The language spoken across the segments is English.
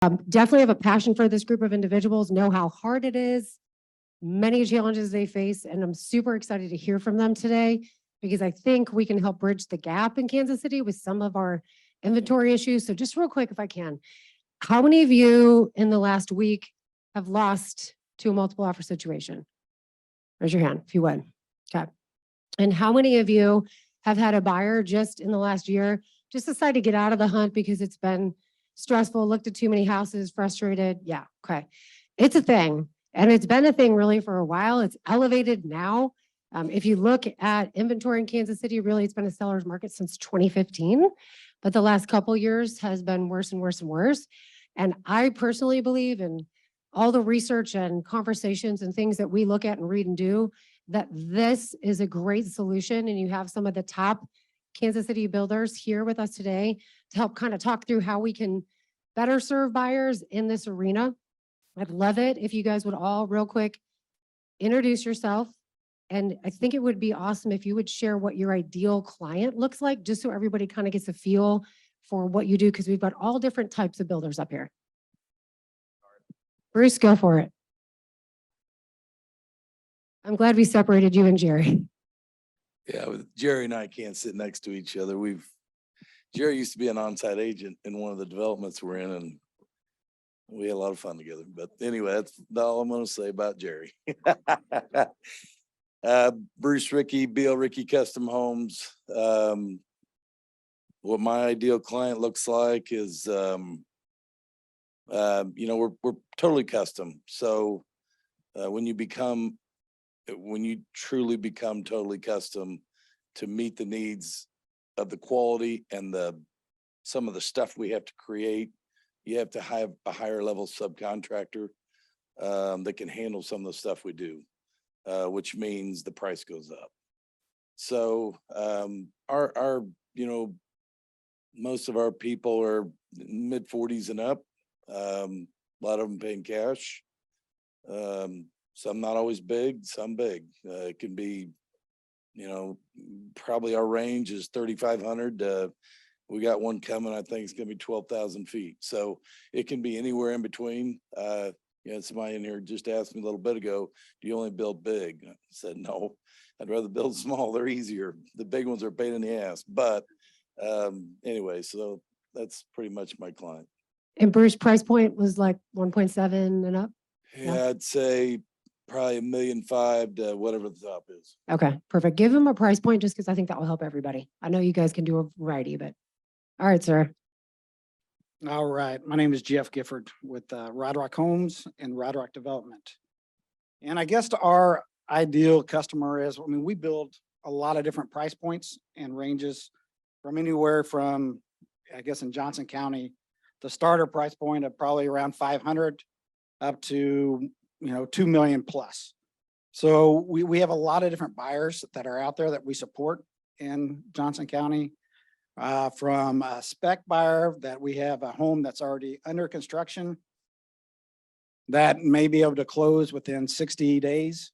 Definitely have a passion for this group of individuals, know how hard it is, many challenges they face, and I'm super excited to hear from them today because I think we can help bridge the gap in Kansas City with some of our inventory issues. So just real quick, if I can, how many of you in the last week have lost to a multiple offer situation? Raise your hand if you would. Okay. And how many of you have had a buyer just in the last year just decide to get out of the hunt because it's been stressful, looked at too many houses, frustrated? Yeah, okay. It's a thing. And it's been a thing really for a while. It's elevated now. If you look at inventory in Kansas City, really it's been a seller's market since 2015. But the last couple years has been worse and worse and worse. And I personally believe in all the research and conversations and things that we look at and read and do, that this is a great solution. And you have some of the top Kansas City builders here with us today to help kind of talk through how we can better serve buyers in this arena. I'd love it if you guys would all real quick introduce yourself. And I think it would be awesome if you would share what your ideal client looks like, just so everybody kind of gets a feel for what you do, because we've got all different types of builders up here. Bruce, go for it. I'm glad we separated you and Jerry. Yeah, Jerry and I can't sit next to each other. Jerry used to be an on-site agent in one of the developments we're in, and we had a lot of fun together. But anyway, that's all I'm going to say about Jerry. Bruce Rieke, Rieke Custom Homes. What my ideal client looks like is, we're totally custom. So when you truly become totally custom to meet the needs of the quality and some of the stuff we have to create, you have to have a higher level subcontractor that can handle some of the stuff we do, which means the price goes up. So our most of our people are mid 40s and up. A lot of them paying cash. Some not always big, some big. It can be, probably our range is 3,500. We got one coming, I think it's gonna be 12,000 feet. So it can be anywhere in between. Somebody in here just asked me a little bit ago, do you only build big? I said, no, I'd rather build small. They're easier. The big ones are a pain in the ass. But anyway, so that's pretty much my client. And Bruce, price point was like 1.7 and up? Yeah, I'd say probably $1.5 million to whatever the top is. Okay, perfect. Give him a price point just because I think that will help everybody. I know you guys can do a variety, but all right, sir. All right. My name is Jeff Gifford with Rodrock Homes and Rodrock Development. And I guess our ideal customer is, we build a lot of different price points and ranges from anywhere from, I guess in Johnson County, the starter price point of probably around 500 up to, 2 million plus. So we have a lot of different buyers that are out there that we support in Johnson County. From a spec buyer that we have a home that's already under construction that may be able to close within 60 days,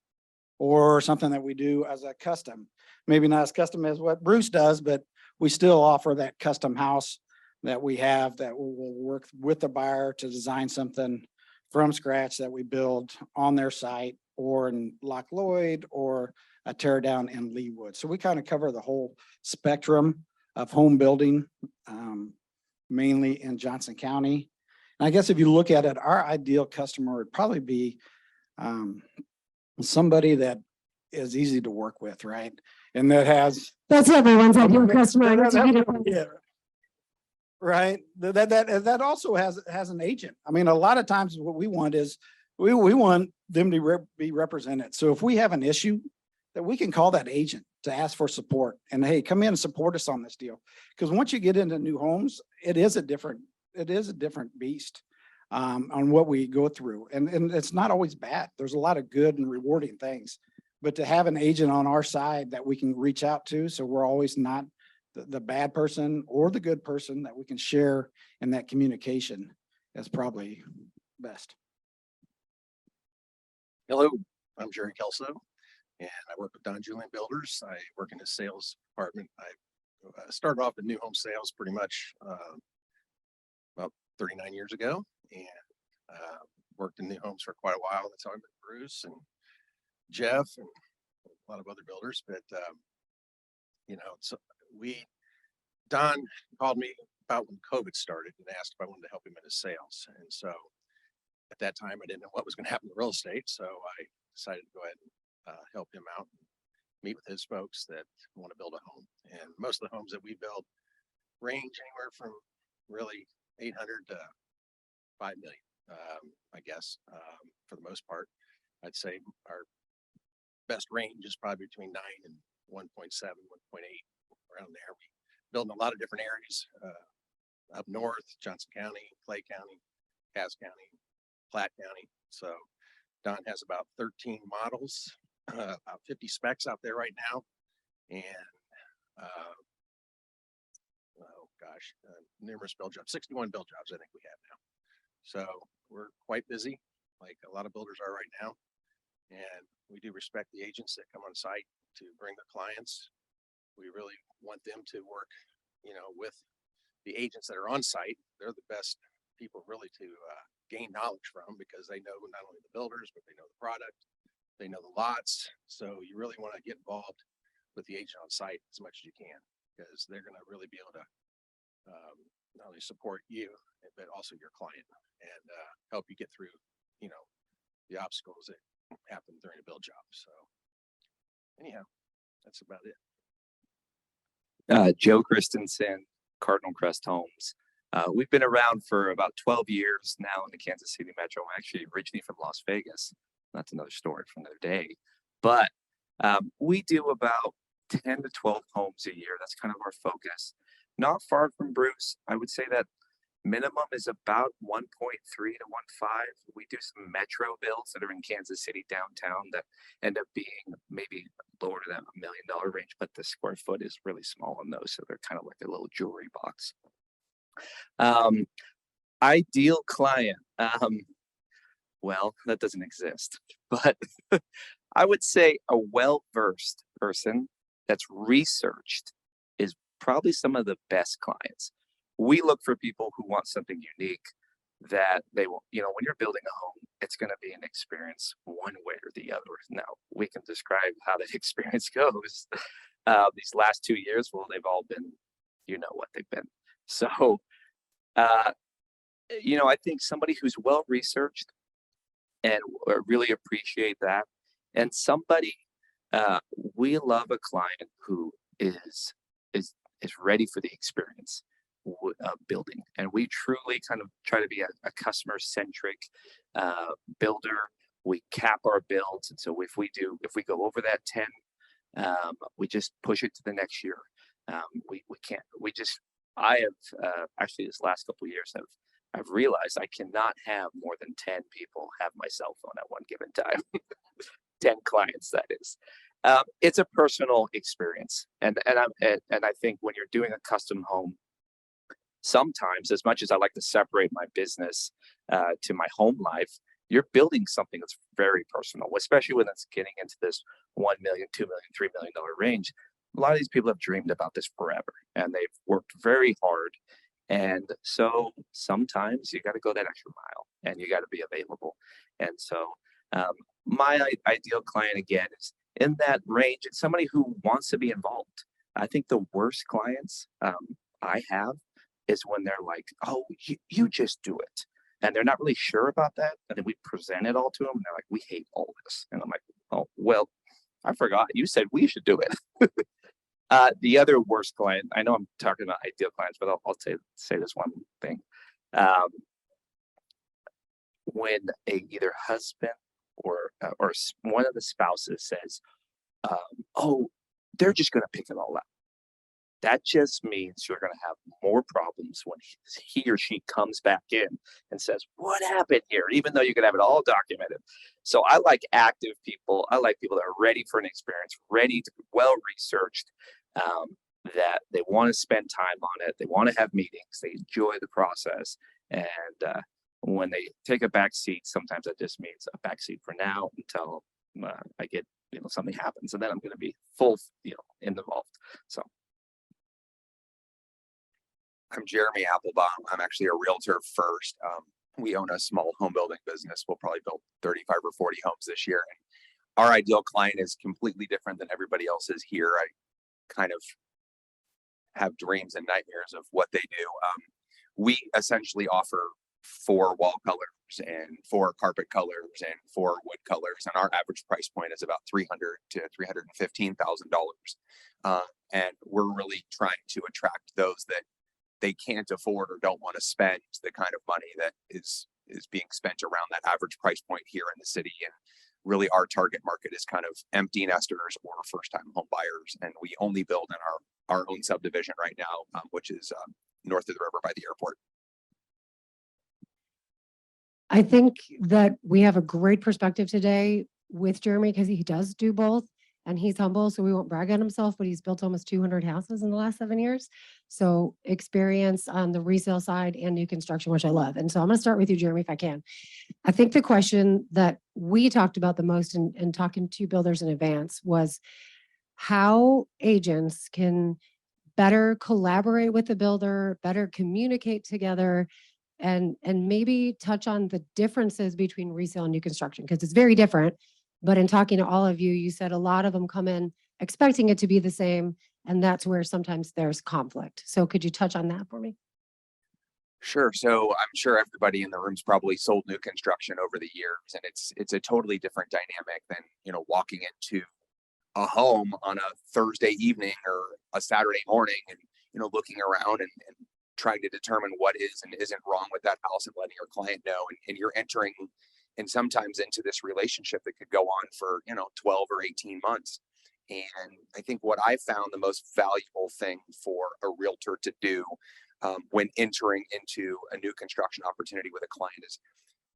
or something that we do as a custom, maybe not as custom as what Bruce does, but we still offer that custom house that we have that will work with the buyer to design something from scratch that we build on their site or in Loch Lloyd or a tear down in Leawood. So we kind of cover the whole spectrum of home building, mainly in Johnson County. And I guess if you look at it, our ideal customer would probably be somebody that is easy to work with, right? And that has— That's everyone's ideal customer. Yeah. Right. That also has an agent. A lot of times what we want is we want them to be represented. So if we have an issue, that we can call that agent to ask for support and, hey, come in and support us on this deal. Because once you get into new homes, it is a different beast on what we go through. And it's not always bad. There's a lot of good and rewarding things. But to have an agent on our side that we can reach out to, so we're always not the bad person or the good person, that we can share in that communication, is probably best. Hello, I'm Jerry Kelso, and I work with Julian Builders. I work in the sales department. I started off in new home sales pretty much about 39 years ago, and Worked in new homes for quite a while. That's how I met Bruce and Jeff and a lot of other builders. But so Don called me about when COVID started and asked if I wanted to help him in his sales. And so at that time, I didn't know what was going to happen to real estate. So I decided to go ahead and help him out and meet with his folks that want to build a home. And most of the homes that we build range anywhere from really 800 to 5 million, I guess, for the most part. I'd say our best range is probably between 9 and 1.7, 1.8, around there. We build in a lot of different areas, up north, Johnson County, Clay County, Cass County, Platte County. So Don has about 13 models, about 50 specs out there right now. And numerous build jobs, 61 build jobs I think we have now. So we're quite busy, like a lot of builders are right now. And we do respect the agents that come on site to bring their clients. We really want them to work, with the agents that are on site. They're the best people really to gain knowledge from, because they know not only the builders, but they know the product, they know the lots. So you really want to get involved with the agent on site as much as you can, because they're going to really be able to not only support you, but also your client, and help you get through, the obstacles that happen during a build job. So anyhow, that's about it. Joe Christensen, Cardinal Crest Homes. We've been around for about 12 years now in the Kansas City metro. I'm actually originally from Las Vegas. That's another story for another day. But we do about 10 to 12 homes a year. That's kind of our focus. Not far from Bruce. I would say that minimum is about 1.3 to 1.5. We do some metro builds that are in Kansas City downtown that end up being maybe lower to that $1 million range, but the square foot is really small on those, so they're kind of like a little jewelry box. Ideal client. Well, that doesn't exist, but I would say a well-versed person that's researched is probably some of the best clients. We look for people who want something unique that they will, when you're building a home, it's going to be an experience one way or the other. Now, we can describe how that experience goes. These last 2 years, well, they've all been, what they've been. So, I think somebody who's well-researched and really appreciate that. And somebody, we love a client who is ready for the experience of building. And we truly kind of try to be a customer-centric builder. We cap our builds. And so if we go over that 10, we just push it to the next year. I have actually this last couple of years I've realized I cannot have more than 10 people have my cell phone at one given time. 10 clients, that is. It's a personal experience. And I think when you're doing a custom home, sometimes, as much as I like to separate my business to my home life, you're building something that's very personal, especially when it's getting into this $1 million, $2 million, $3 million range. A lot of these people have dreamed about this forever, and they've worked very hard. And so sometimes you got to go that extra mile, and you got to be available. And so my ideal client, again, is in that range. It's somebody who wants to be involved. I think the worst clients I have is when they're like, oh, you just do it. And they're not really sure about that. And then we present it all to them, and they're like, we hate all this. And I'm like, oh, well, I forgot. You said we should do it. The other worst client, I know I'm talking about ideal clients, but I'll say this one thing. When either husband or one of the spouses says, oh, they're just going to pick it all up. That just means you're going to have more problems when he or she comes back in and says, what happened here? Even though you can have it all documented. So I like active people. I like people that are ready for an experience, ready to be well-researched, that they want to spend time on it. They want to have meetings. They enjoy the process. And when they take a back seat, sometimes that just means a back seat for now until I get, something happens. And then I'm going to be full, involved. So. I'm Jeremy Applebaum. I'm actually a realtor first. we own a small home building business. We'll probably build 35 or 40 homes this year. And our ideal client is completely different than everybody else's here. I kind of have dreams and nightmares of what they do. We essentially offer 4 wall colors and 4 carpet colors and 4 wood colors, and our average price point is about $300,000 to $315,000. And we're really trying to attract those that they can't afford or don't want to spend the kind of money that is being spent around that average price point here in the city. And really, our target market is kind of empty nesters or first-time home buyers, and we only build in our own subdivision right now, which is north of the river by the airport. I think that we have a great perspective today with Jeremy because he does do both and he's humble, so we won't brag on himself, but he's built almost 200 houses in the last 7 years. So experience on the resale side and new construction, which I love. And so I'm going to start with you, Jeremy, if I can. I think the question that we talked about the most in talking to builders in advance was how agents can better collaborate with the builder, better communicate together, and maybe touch on the differences between resale and new construction, because it's very different. But in talking to all of you, you said a lot of them come in expecting it to be the same, and that's where sometimes there's conflict. So could you touch on that for me? Sure. So I'm sure everybody in the room's probably sold new construction over the years, and it's a totally different dynamic than, walking into a home on a Thursday evening or a Saturday morning and, looking around and trying to determine what is and isn't wrong with that house and letting your client know. And you're entering and sometimes into this relationship that could go on for, 12 or 18 months. And I think what I found the most valuable thing for a realtor to do when entering into a new construction opportunity with a client is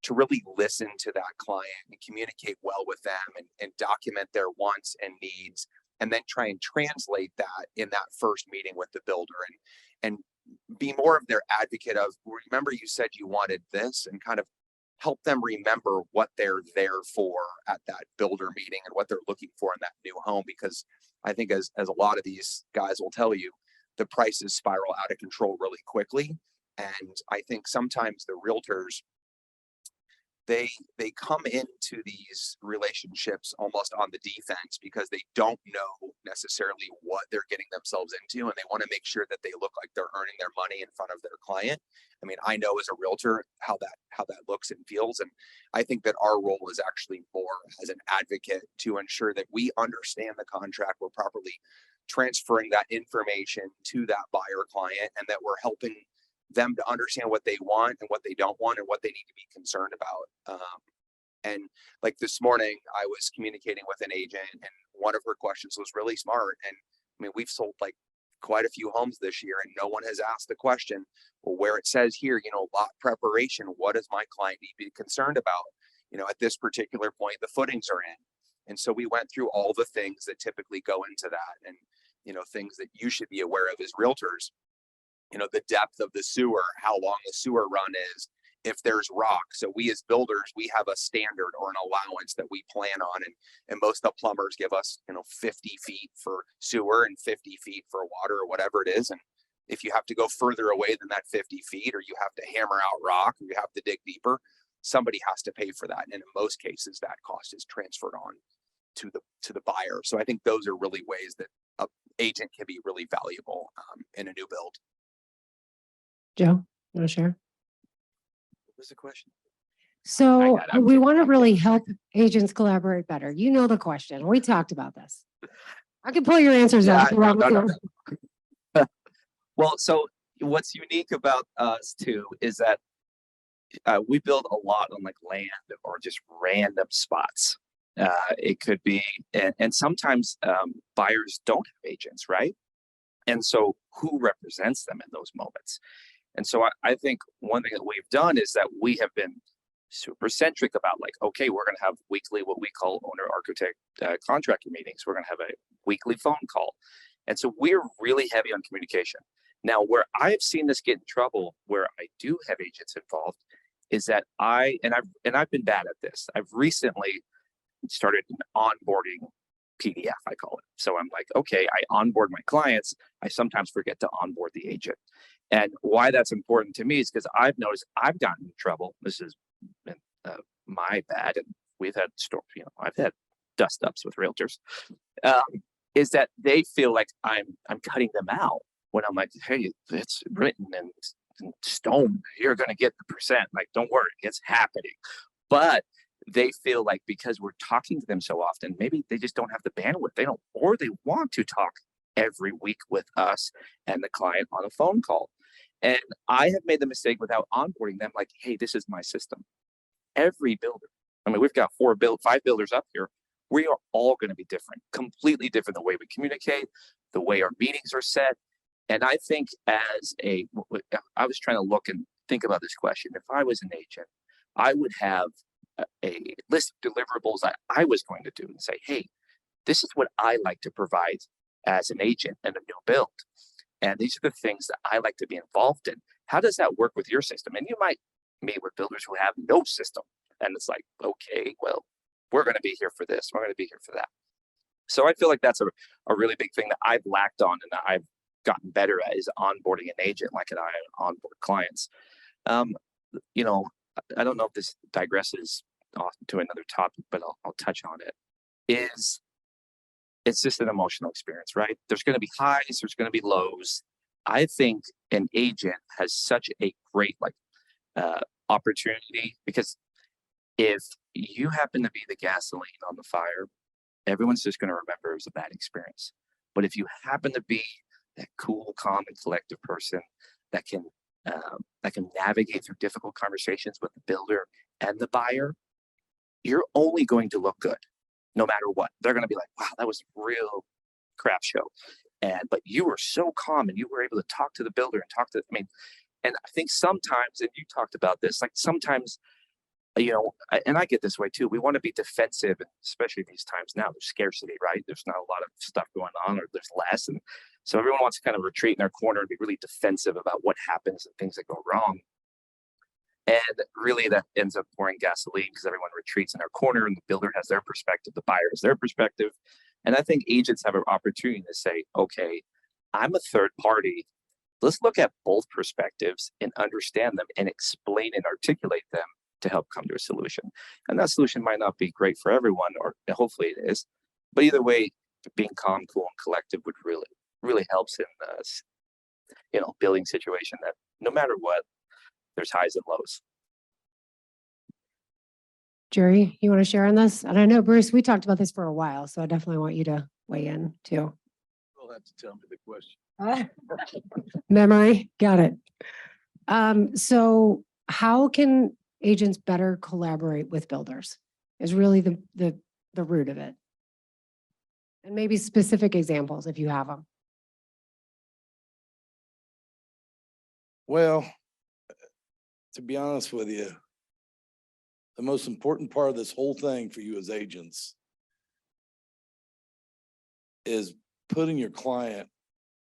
to really listen to that client and communicate well with them and document their wants and needs, and then try and translate that in that first meeting with the builder and be more of their advocate of, remember you said you wanted this, and kind of help them remember what they're there for at that builder meeting and what they're looking for in that new home. Because I think as a lot of these guys will tell you, the prices spiral out of control really quickly. And I think sometimes the realtors, they come into these relationships almost on the defense because they don't know necessarily what they're getting themselves into, and they want to make sure that they look like they're earning their money in front of their client. I mean, I know as a realtor how that looks and feels, and I think that our role is actually more as an advocate to ensure that we understand the contract, we're properly transferring that information to that buyer client, and that we're helping them to understand what they want and what they don't want and what they need to be concerned about. And like this morning, I was communicating with an agent, and one of her questions was really smart. And I mean, we've sold like quite a few homes this year, and no one has asked the question, well, where it says here, lot preparation, what does my client need to be concerned about? At this particular point, the footings are in. And so we went through all the things that typically go into that, and, things that you should be aware of as realtors. The depth of the sewer, how long the sewer run is, if there's rock. So we as builders, we have a standard or an allowance that we plan on. And most of the plumbers give us, 50 feet for sewer and 50 feet for water or whatever it is. And if you have to go further away than that 50 feet, or you have to hammer out rock, or you have to dig deeper, somebody has to pay for that. And in most cases, that cost is transferred on to the buyer. So I think those are really ways that an agent can be really valuable in a new build. Joe, you want to share? What was the question? So got it. I'm we kidding. want to I'm really kidding. help agents collaborate better. You know the question. We talked about this. I can pull your answers Yeah, out. if you want me no. to. Well, so what's unique about us too is that we build a lot on like land or just random spots. It could be, and sometimes buyers don't have agents, right? And so who represents them in those moments? And so I think one thing that we've done is that we have been super centric about like, okay, we're going to have weekly, what we call owner architect contractor meetings. We're going to have a weekly phone call. And so we're really heavy on communication. Now, where I've seen this get in trouble, where I do have agents involved, is that I've been bad at this. I've recently started an onboarding PDF, I call it. So I'm like, okay, I onboard my clients. I sometimes forget to onboard the agent. And why that's important to me is because I've noticed I've gotten in trouble. This is my bad. And we've had stories, I've had dust ups with realtors. Is that they feel like I'm cutting them out when I'm like, hey, it's written in stone. You're going to get the percent. Like, don't worry, it's happening. But they feel like because we're talking to them so often, maybe they just don't have the bandwidth. They don't, or they want to talk every week with us and the client on a phone call. And I have made the mistake without onboarding them, like, hey, this is my system. Every builder, I mean, we've got 5 builders up here. We are all going to be different, completely different, the way we communicate, the way our meetings are set. And I think I was trying to look and think about this question. If I was an agent, I would have a list of deliverables that I was going to do and say, hey, this is what I like to provide as an agent in a new build. And these are the things that I like to be involved in. How does that work with your system? And you might meet with builders who have no system. And it's like, okay, well, we're going to be here for this. We're going to be here for that. So I feel like that's a really big thing that I've lacked on and that I've gotten better at is onboarding an agent like I onboard clients. I don't know if this digresses off to another topic, but I'll touch on it. It's just an emotional experience, right? There's going to be highs, there's going to be lows. I think an agent has such a great opportunity, because if you happen to be the gasoline on the fire, everyone's just going to remember it was a bad experience. But if you happen to be that cool, calm, and collective person that can navigate through difficult conversations with the builder and the buyer, you're only going to look good no matter what. They're going to be like, wow, that was a real crap show. But you were so calm and you were able to talk to the builder and and I think sometimes, and you talked about this, like sometimes, and I get this way too, we want to be defensive, especially these times now. There's scarcity, right? There's not a lot of stuff going on, or there's less. And so everyone wants to kind of retreat in their corner and be really defensive about what happens and things that go wrong. And really that ends up pouring gasoline, because everyone retreats in their corner and the builder has their perspective, the buyer has their perspective. And I think agents have an opportunity to say, okay, I'm a third party. Let's look at both perspectives and understand them and explain and articulate them to help come to a solution. And that solution might not be great for everyone, or hopefully it is. But either way, being calm, cool, and collective would really helps in building situation that no matter what, there's highs and lows. Jerry, you want to share on this? And I know, Bruce, we talked about this for a while, so I definitely want you to weigh in too. You'll have to tell me the question. Memory, got it. So how can agents better collaborate with builders is really the root of it. And maybe specific examples if you have them. Well, to be honest with you, the most important part of this whole thing for you as agents is putting your client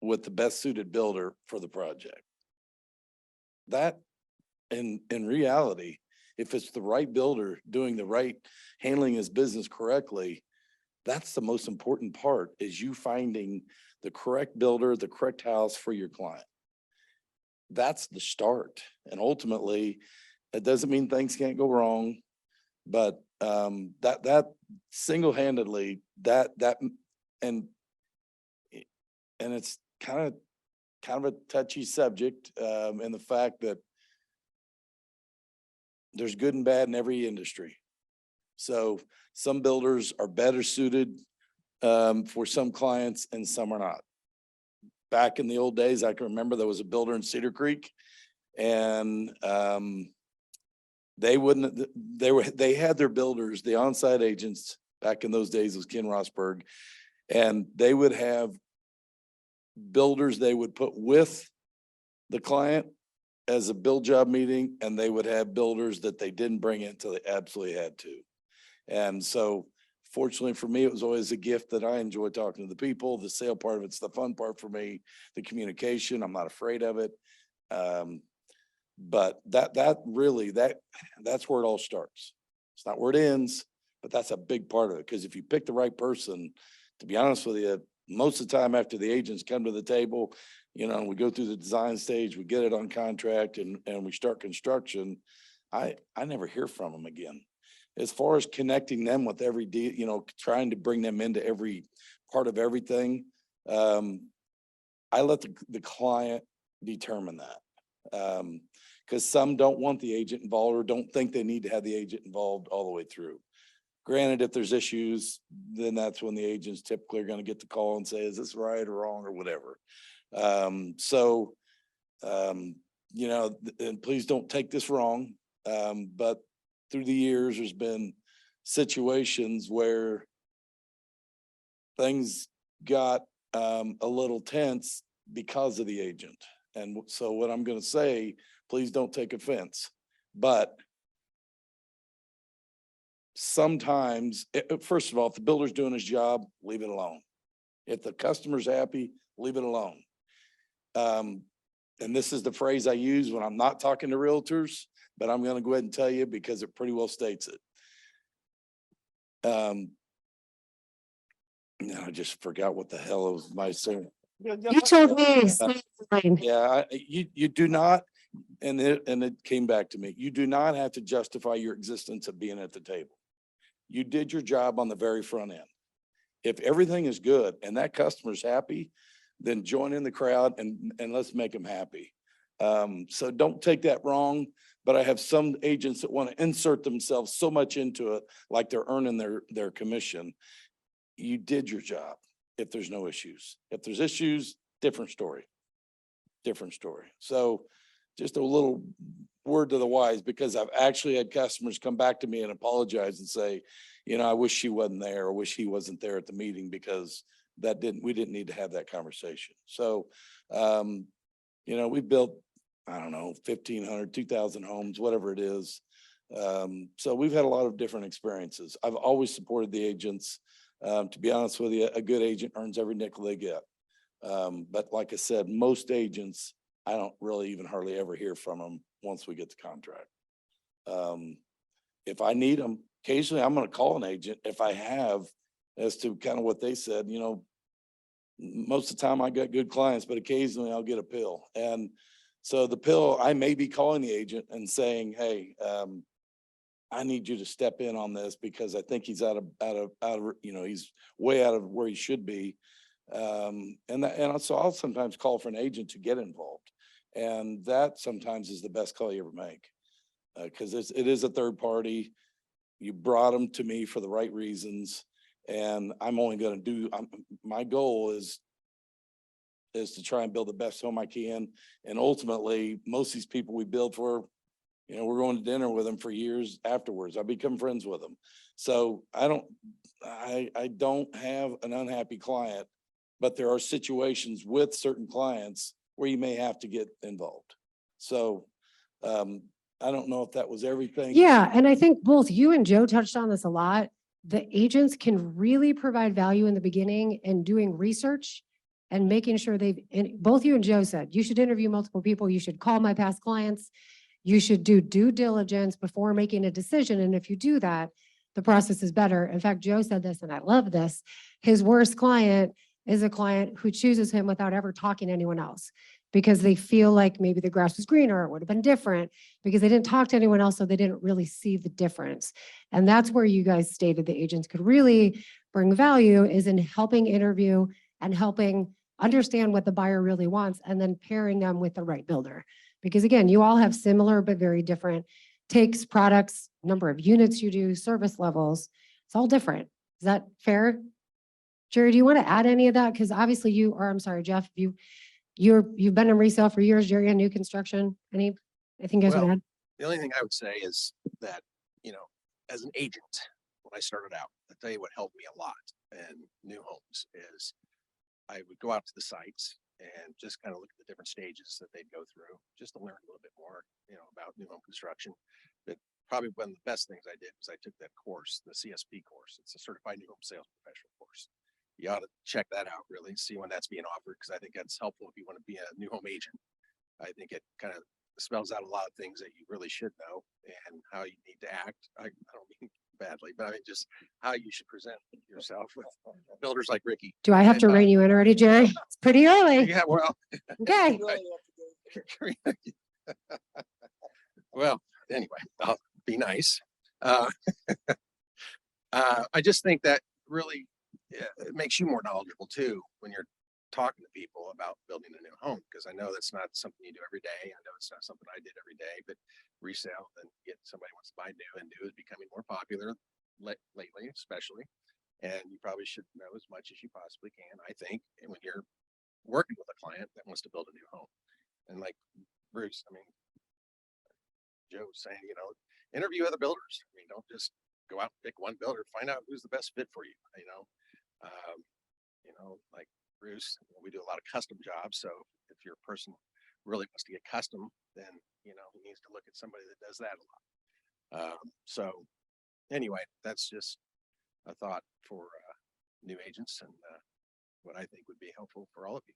with the best suited builder for the project. That in reality, if it's the right builder doing the right, handling his business correctly, that's the most important part, is you finding the correct builder, the correct house for your client. That's the start. And ultimately, it doesn't mean things can't go wrong, but that single-handedly, and it's kind of a touchy subject, in the fact that there's good and bad in every industry. So some builders are better suited for some clients and some are not. Back in the old days, I can remember there was a builder in Cedar Creek, and they had their builders, the on-site agents back in those days was Ken Rosberg, and they would have builders they would put with the client as a build job meeting, and they would have builders that they didn't bring in until they absolutely had to. And so fortunately for me, it was always a gift that I enjoy talking to the people. The sale part of it's the fun part for me, the communication, I'm not afraid of it. But that's where it all starts. It's not where it ends, but that's a big part of it. Because if you pick the right person, to be honest with you, most of the time after the agents come to the table, you know, we go through the design stage, we get it on contract and we start construction. I never hear from them again. As far as connecting them with every deal, you know, trying to bring them into every part of everything. I let the client determine that. Because some don't want the agent involved or don't think they need to have the agent involved all the way through. Granted, if there's issues, then that's when the agents typically are going to get the call and say, is this right or wrong or whatever. You know, and please don't take this wrong. But through the years, there's been situations where things got a little tense because of the agent. And so what I'm going to say, please don't take offense, but sometimes, first of all, if the builder's doing his job, leave it alone. If the customer's happy, leave it alone. And this is the phrase I use when I'm not talking to realtors, but I'm going to go ahead and tell you because it pretty well states it. I just forgot what the hell was my saying. You told me. Fine. Yeah, you do not, and it came back to me. You do not have to justify your existence of being at the table. You did your job on the very front end. If everything is good and that customer's happy, then join in the crowd and let's make them happy. So don't take that wrong, but I have some agents that want to insert themselves so much into it, like they're earning their commission. You did your job if there's no issues. If there's issues, different story. Different story. So just a little word to the wise, because I've actually had customers come back to me and apologize and say, you know, I wish she wasn't there or wish he wasn't there at the meeting because we didn't need to have that conversation. So, you know, we built, I don't know, 1,500, 2,000 homes, whatever it is. So we've had a lot of different experiences. I've always supported the agents. To be honest with you, a good agent earns every nickel they get. But like I said, most agents, I don't really even hardly ever hear from them once we get the contract. If I need them, occasionally I'm going to call an agent if I have, as to kind of what they said. You know, most of the time I got good clients, but occasionally I'll get a pill. And so the pill, I may be calling the agent and saying, hey, I need you to step in on this because I think he's out of, you know, he's way out of where he should be. And so I'll sometimes call for an agent to get involved. And that sometimes is the best call you ever make. Because it is a third party. You brought them to me for the right reasons. And I'm only going to do, my goal is to try and build the best home I can. And ultimately, most of these people we build for, you know, we're going to dinner with them for years afterwards. I become friends with them. So I don't have an unhappy client, but there are situations with certain clients where you may have to get involved. So I don't know if that was everything. Yeah, and I think both you and Joe touched on this a lot. The agents can really provide value in the beginning in doing research and making sure both you and Joe said, you should interview multiple people. You should call my past clients. You should do due diligence before making a decision. And if you do that, the process is better. In fact, Joe said this, and I love this. His worst client is a client who chooses him without ever talking to anyone else because they feel like maybe the grass was greener, it would have been different because they didn't talk to anyone else, so they didn't really see the difference. And that's where you guys stated the agents could really bring value, is in helping interview and helping understand what the buyer really wants and then pairing them with the right builder. Because again, you all have similar but very different takes, products, number of units you do, service levels. It's all different. Is that fair? Jerry, do you want to add any of that? Because obviously I'm sorry, Jeff, you've been in resale for years, Jerry, in new construction. Anything you guys want to add? The only thing I would say is that, you know, as an agent, when I started out, I'll tell you what helped me a lot in new homes is I would go out to the sites and just kind of look at the different stages that they'd go through just to learn a little bit more, you know, about new home construction. But probably one of the best things I did was I took that course, the CSP course. It's a certified new home sales professional course. You ought to check that out, really, see when that's being offered, because I think that's helpful if you want to be a new home agent. I think it kind of spells out a lot of things that you really should know and how you need to act. I don't mean badly, but I mean just how you should present yourself with builders like Rieke. Do I have to rein you in already, Jerry? It's pretty early. Yeah, well, Okay. well, anyway, I'll be nice. I just think that really it makes you more knowledgeable too when you're talking to people about building a new home, because I know that's not something you do every day. I know it's not something I did every day, but resale and get somebody wants to buy new and new is becoming more popular lately, especially. And you probably should know as much as you possibly can, I think, and when you're working with a client that wants to build a new home. And like Bruce, I mean, Joe was saying, you know, interview other builders. I mean, don't just go out and pick one builder, find out who's the best fit for you, like Bruce, we do a lot of custom jobs. So if your person really wants to get custom, then, he needs to look at somebody that does that a lot. So anyway, that's just a thought for new agents and what I think would be helpful for all of you.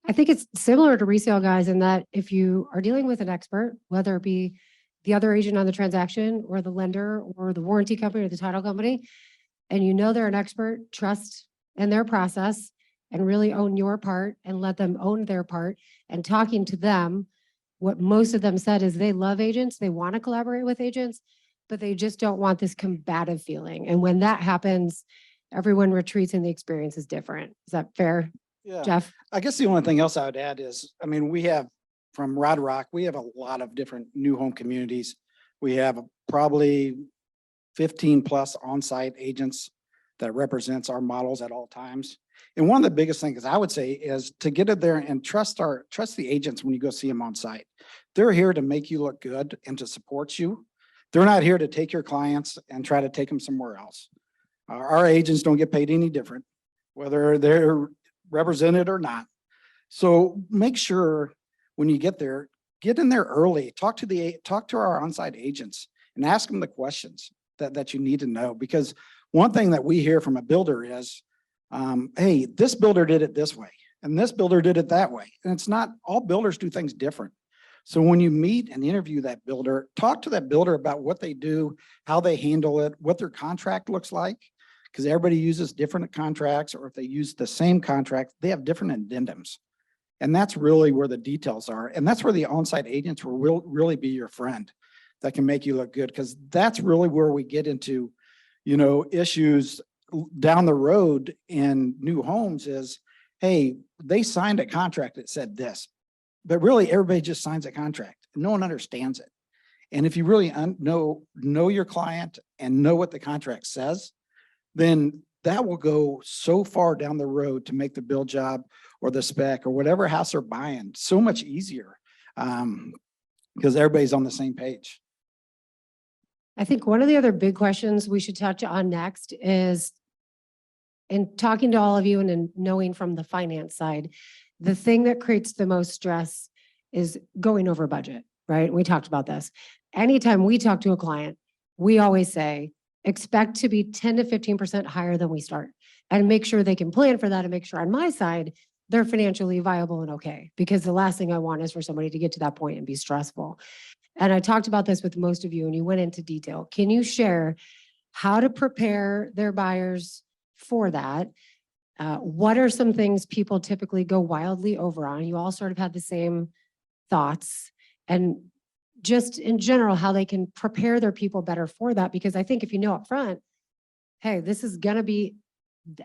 I think it's similar to resale guys in that if you are dealing with an expert, whether it be the other agent on the transaction or the lender or the warranty company or the title company, and you know they're an expert, trust in their process and really own your part and let them own their part. And talking to them, what most of them said is they love agents, they want to collaborate with agents, but they just don't want this combative feeling. And when that happens, everyone retreats and the experience is different. Is that fair, Yeah. Jeff? I guess the only thing else I would add is, I mean, we have from Rodrock, we have a lot of different new home communities. We have probably 15 plus on-site agents that represents our models at all times. And one of the biggest things I would say is to get it there and trust the agents when you go see them on site. They're here to make you look good and to support you. They're not here to take your clients and try to take them somewhere else. Our agents don't get paid any different, whether they're represented or not. So make sure when you get there, get in there early, talk to our on-site agents and ask them the questions that you need to know. Because one thing that we hear from a builder is, hey, this builder did it this way and this builder did it that way. And it's not, all builders do things different. So when you meet and interview that builder, talk to that builder about what they do, how they handle it, what their contract looks like, because everybody uses different contracts, or if they use the same contract, they have different addendums. And that's really where the details are. And that's where the on-site agents will really be your friend that can make you look good, because that's really where we get into, issues down the road in new homes is, hey, they signed a contract that said this, but really everybody just signs a contract. No one understands it. And if you really know your client and know what the contract says, then that will go so far down the road to make the build job or the spec or whatever house they're buying so much easier, because everybody's on the same page. I think one of the other big questions we should touch on next is, in talking to all of you and in knowing from the finance side, the thing that creates the most stress is going over budget, right? We talked about this. Anytime we talk to a client, we always say, expect to be 10 to 15% higher than we start, and make sure they can plan for that, and make sure on my side, they're financially viable and okay. Because the last thing I want is for somebody to get to that point and be stressful. And I talked about this with most of you and you went into detail. Can you share how to prepare their buyers for that? What are some things people typically go wildly over on? You all sort of had the same thoughts, and just in general, how they can prepare their people better for that. Because I think if you know up front, hey, this is going to be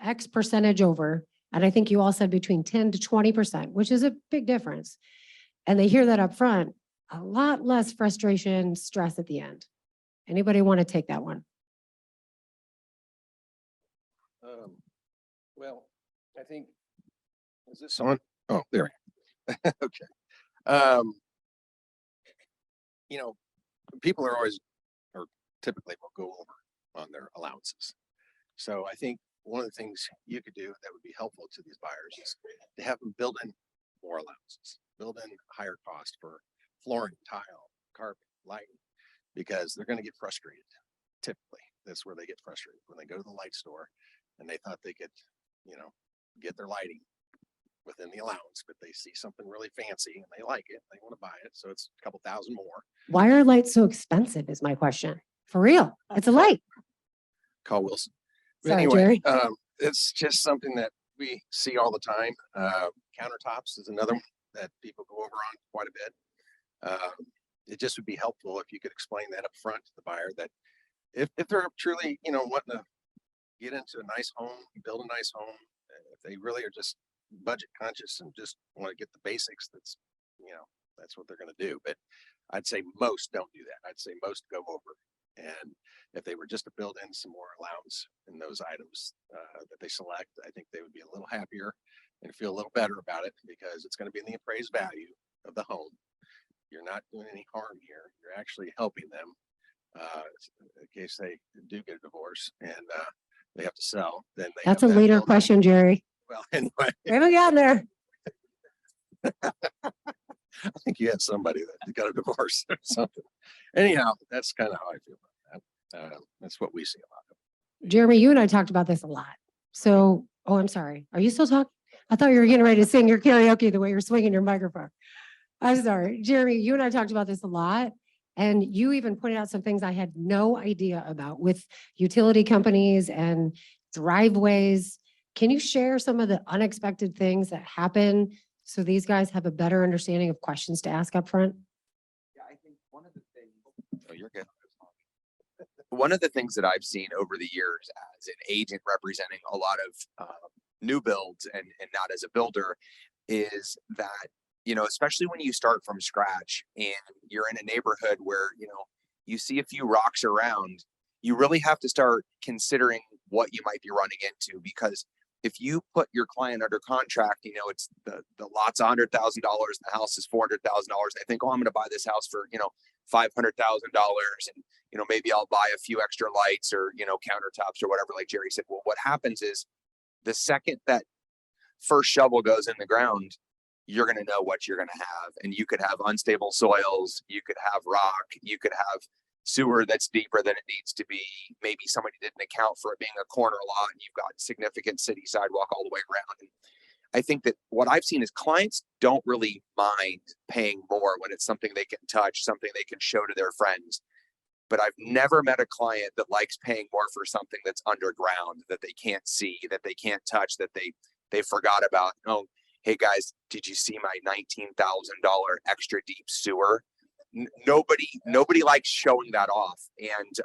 X percentage over. And I think you all said between 10 to 20%, which is a big difference. And they hear that up front, a lot less frustration, stress at the end. Anybody want to take that one? Well, I think, is this on? Oh, there. Okay. People are always, or typically will go over on their allowances. So I think one of the things you could do that would be helpful to these buyers is to have them build in more allowances, build in higher cost for flooring, tile, carpet, lighting, because they're going to get frustrated. Typically, that's where they get frustrated when they go to the light store and they thought they could, get their lighting within the allowance, but they see something really fancy and they like it, they want to buy it. So it's a couple thousand more. Why are lights so expensive is my question. For real, it's a light. Call Wilson. But Sorry, anyway, Jerry. it's just something that we see all the time. Countertops is another one that people go over on quite a bit. It just would be helpful if you could explain that up front to the buyer that if they're truly, wanting to get into a nice home, build a nice home, if they really are just budget conscious and just want to get the basics, that's what they're going to do. But I'd say most don't do that. I'd say most go over. And if they were just to build in some more allowance in those items that they select, I think they would be a little happier and feel a little better about it because it's going to be in the appraised value of the home. You're not doing any harm here. You're actually helping them in case they do get a divorce and they have to sell. Then they That's have a that later built in. question, Jerry. Well, anyway, We haven't gotten there. I think you had somebody that got a divorce or something. Anyhow, that's kind of how I feel about that. That's what we see a lot of. Jeremy, you and I talked about this a lot. So, oh, I'm sorry. Are you still talking? I thought you were getting ready to sing your karaoke the way you're swinging your microphone. I'm sorry. Jeremy, you and I talked about this a lot. And you even pointed out some things I had no idea about with utility companies and driveways. Can you share some of the unexpected things that happen so these guys have a better understanding of questions to ask up front? Yeah, I think one of the things. Oh, you're good. One of the things that I've seen over the years as an agent representing a lot of new builds and not as a builder is that, especially when you start from scratch and you're in a neighborhood where, you see a few rocks around, you really have to start considering what you might be running into, because if you put your client under contract, it's the lot's $100,000, the house is $400,000. They think, oh, I'm going to buy this house for, $500,000 and, maybe I'll buy a few extra lights or, countertops or whatever, like Jerry said. Well, what happens is the second that first shovel goes in the ground, you're going to know what you're going to have. And you could have unstable soils, you could have rock, you could have sewer that's deeper than it needs to be. Maybe somebody didn't account for it being a corner lot and you've got significant city sidewalk all the way around. And I think that what I've seen is clients don't really mind paying more when it's something they can touch, something they can show to their friends. But I've never met a client that likes paying more for something that's underground, that they can't see, that they can't touch, that they forgot about. Oh, hey guys, did you see my $19,000 extra deep sewer? Nobody likes showing that off. And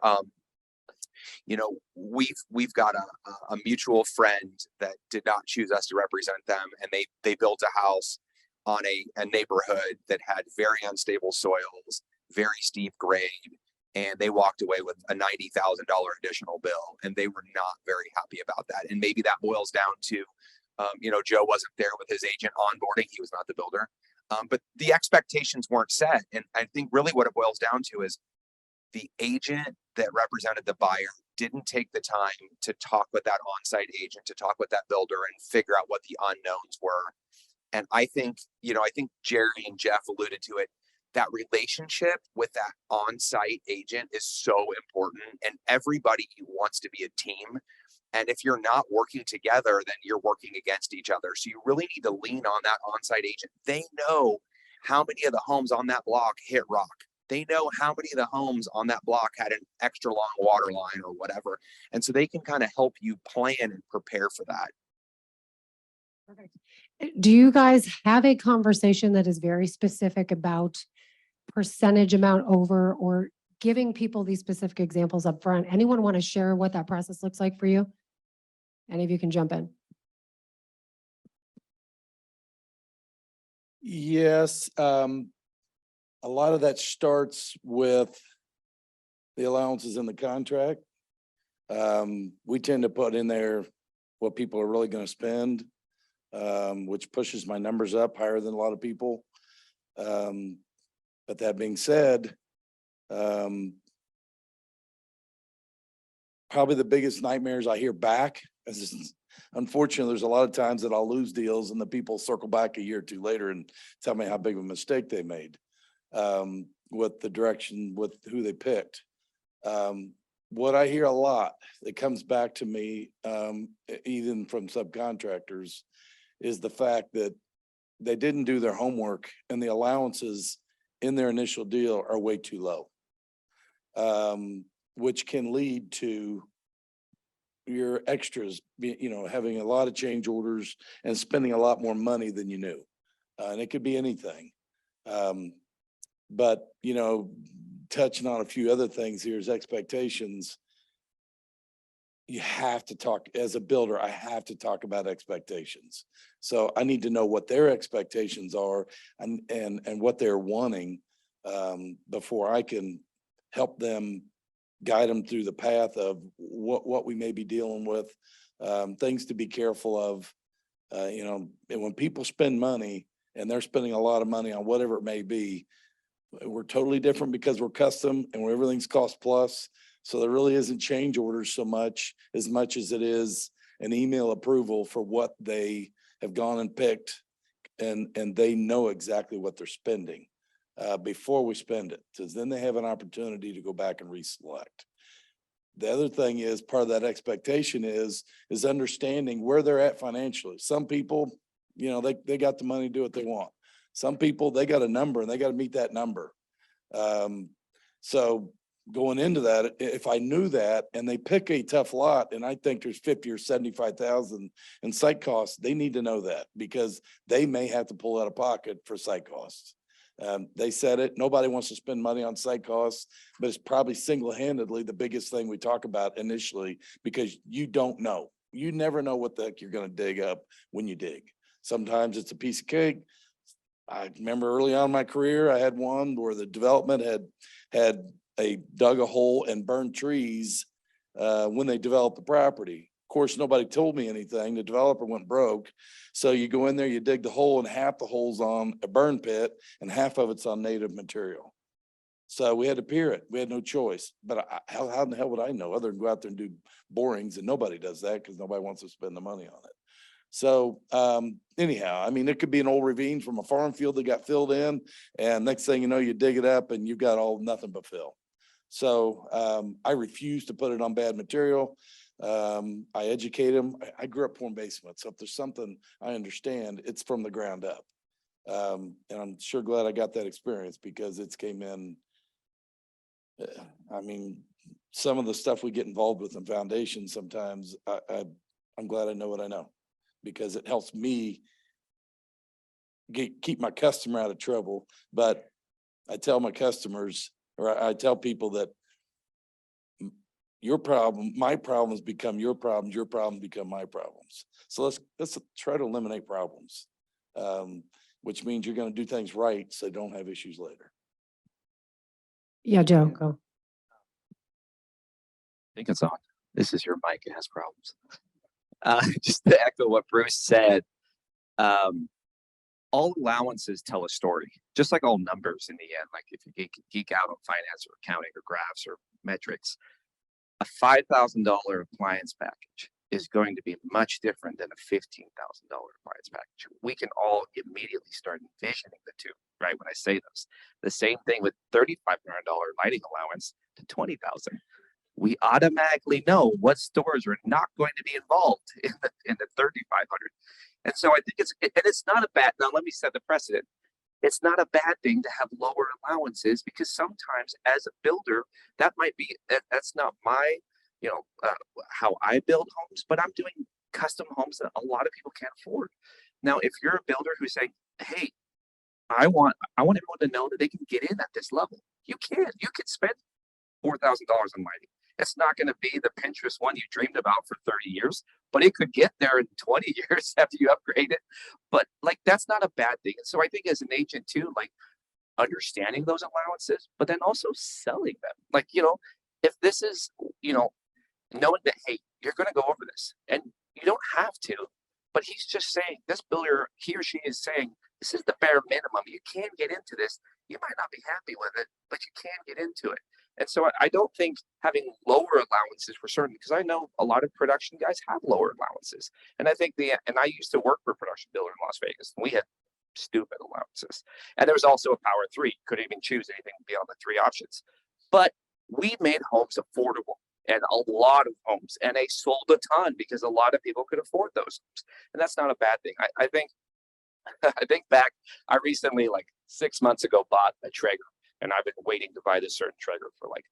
we've got a mutual friend that did not choose us to represent them, and they built a house on a neighborhood that had very unstable soils, very steep grade, and they walked away with a $90,000 additional bill, and they were not very happy about that. And maybe that boils down to Joe wasn't there with his agent onboarding. He was not the builder. But the expectations weren't set. And I think really what it boils down to is the agent that represented the buyer didn't take the time to talk with that on-site agent, to talk with that builder and figure out what the unknowns were. And I think Jerry and Jeff alluded to it. That relationship with that on-site agent is so important, and everybody wants to be a team. And if you're not working together, then you're working against each other. So you really need to lean on that on-site agent. They know how many of the homes on that block hit rock. They know how many of the homes on that block had an extra long water line or whatever. And so they can kind of help you plan and prepare for that. Perfect. Do you guys have a conversation that is very specific about percentage amount over, or giving people these specific examples up front? Anyone want to share what that process looks like for you? Any of you can jump in. Yes, a lot of that starts with the allowances in the contract. We tend to put in there what people are really going to spend, which pushes my numbers up higher than a lot of people. But that being said, probably the biggest nightmares I hear back is, unfortunately, there's a lot of times that I'll lose deals and the people circle back a year or two later and tell me how big of a mistake they made with the direction, with who they picked. What I hear a lot that comes back to me, even from subcontractors, is the fact that they didn't do their homework and the allowances in their initial deal are way too low. Which can lead to your extras, having a lot of change orders and spending a lot more money than you knew. And it could be anything. But, touching on a few other things here is expectations. You have to talk, as a builder, I have to talk about expectations. So I need to know what their expectations are and what they're wanting before I can help them, guide them through the path of what we may be dealing with, things to be careful of. And when people spend money and they're spending a lot of money on whatever it may be, we're totally different because we're custom and everything's cost plus. So there really isn't change orders so much as it is an email approval for what they have gone and picked, and they know exactly what they're spending before we spend it, because then they have an opportunity to go back and reselect. The other thing is, part of that expectation is understanding where they're at financially. Some people, they got the money to do what they want. Some people, they got a number and they got to meet that number. So going into that, if I knew that and they pick a tough lot and I think there's 50 or 75,000 in site costs, they need to know that because they may have to pull out of pocket for site costs. They said it, nobody wants to spend money on site costs, but it's probably single-handedly the biggest thing we talk about initially, because you don't know. You never know what the heck you're going to dig up when you dig. Sometimes it's a piece of cake. I remember early on in my career, I had one where the development had dug a hole and burned trees when they developed the property. Of course, nobody told me anything. The developer went broke. So you go in there, you dig the hole, and half the hole's on a burn pit and half of it's on native material. So we had to pier it. We had no choice. But how in the hell would I know other than go out there and do borings? And nobody does that because nobody wants to spend the money on it. So anyhow, I mean, it could be an old ravine from a farm field that got filled in, and next thing you know, you dig it up and you've got nothing but fill. So I refuse to put it on bad material. I educate them. I grew up pouring basements, so if there's something I understand, it's from the ground up. And I'm sure glad I got that experience because it's came in. I mean, some of the stuff we get involved with in foundations sometimes, I'm glad I know what I know, because it helps me keep my customer out of trouble. But I tell my customers, or I tell people that your problem, my problems become your problems become my problems. So let's try to eliminate problems, which means you're going to do things right so they don't have issues later. Yeah, Joe, go. I think it's on. This is your mic. It has problems. Just to echo what Bruce said, all allowances tell a story, just like all numbers in the end. Like if you geek out on finance or accounting or graphs or metrics, a $5,000 appliance package is going to be much different than a $15,000 appliance package. We can all immediately start envisioning the two, right? When I say those, the same thing with $3,500 lighting allowance to $20,000. We automatically know what stores are not going to be involved in the 3,500. And so I think it's not a bad, now let me set the precedent. It's not a bad thing to have lower allowances, because sometimes as a builder, that might be, that's not my, how I build homes, but I'm doing custom homes that a lot of people can't afford. Now, if you're a builder who's saying, hey, I want everyone to know that they can get in at this level. You can spend $4,000 on lighting. It's not going to be the Pinterest one you dreamed about for 30 years, but it could get there in 20 years after you upgrade it. But that's not a bad thing. And so I think as an agent too, understanding those allowances, but then also selling them. If this is, knowing that, hey, you're going to go over this and you don't have to, but he's just saying, this builder, he or she is saying, this is the bare minimum. You can get into this. You might not be happy with it, but you can get into it. And so I don't think having lower allowances for certain, because I know a lot of production guys have lower allowances. And I think and I used to work for a production builder in Las Vegas, and we had stupid allowances. And there was also a power 3, couldn't even choose anything beyond the 3 options. But we made homes affordable. and a lot of homes, and they sold a ton because a lot of people could afford those homes. And that's not a bad thing. I think, I think back, I recently, like 6 months ago, bought a Traeger, and I've been waiting to buy this certain Traeger for like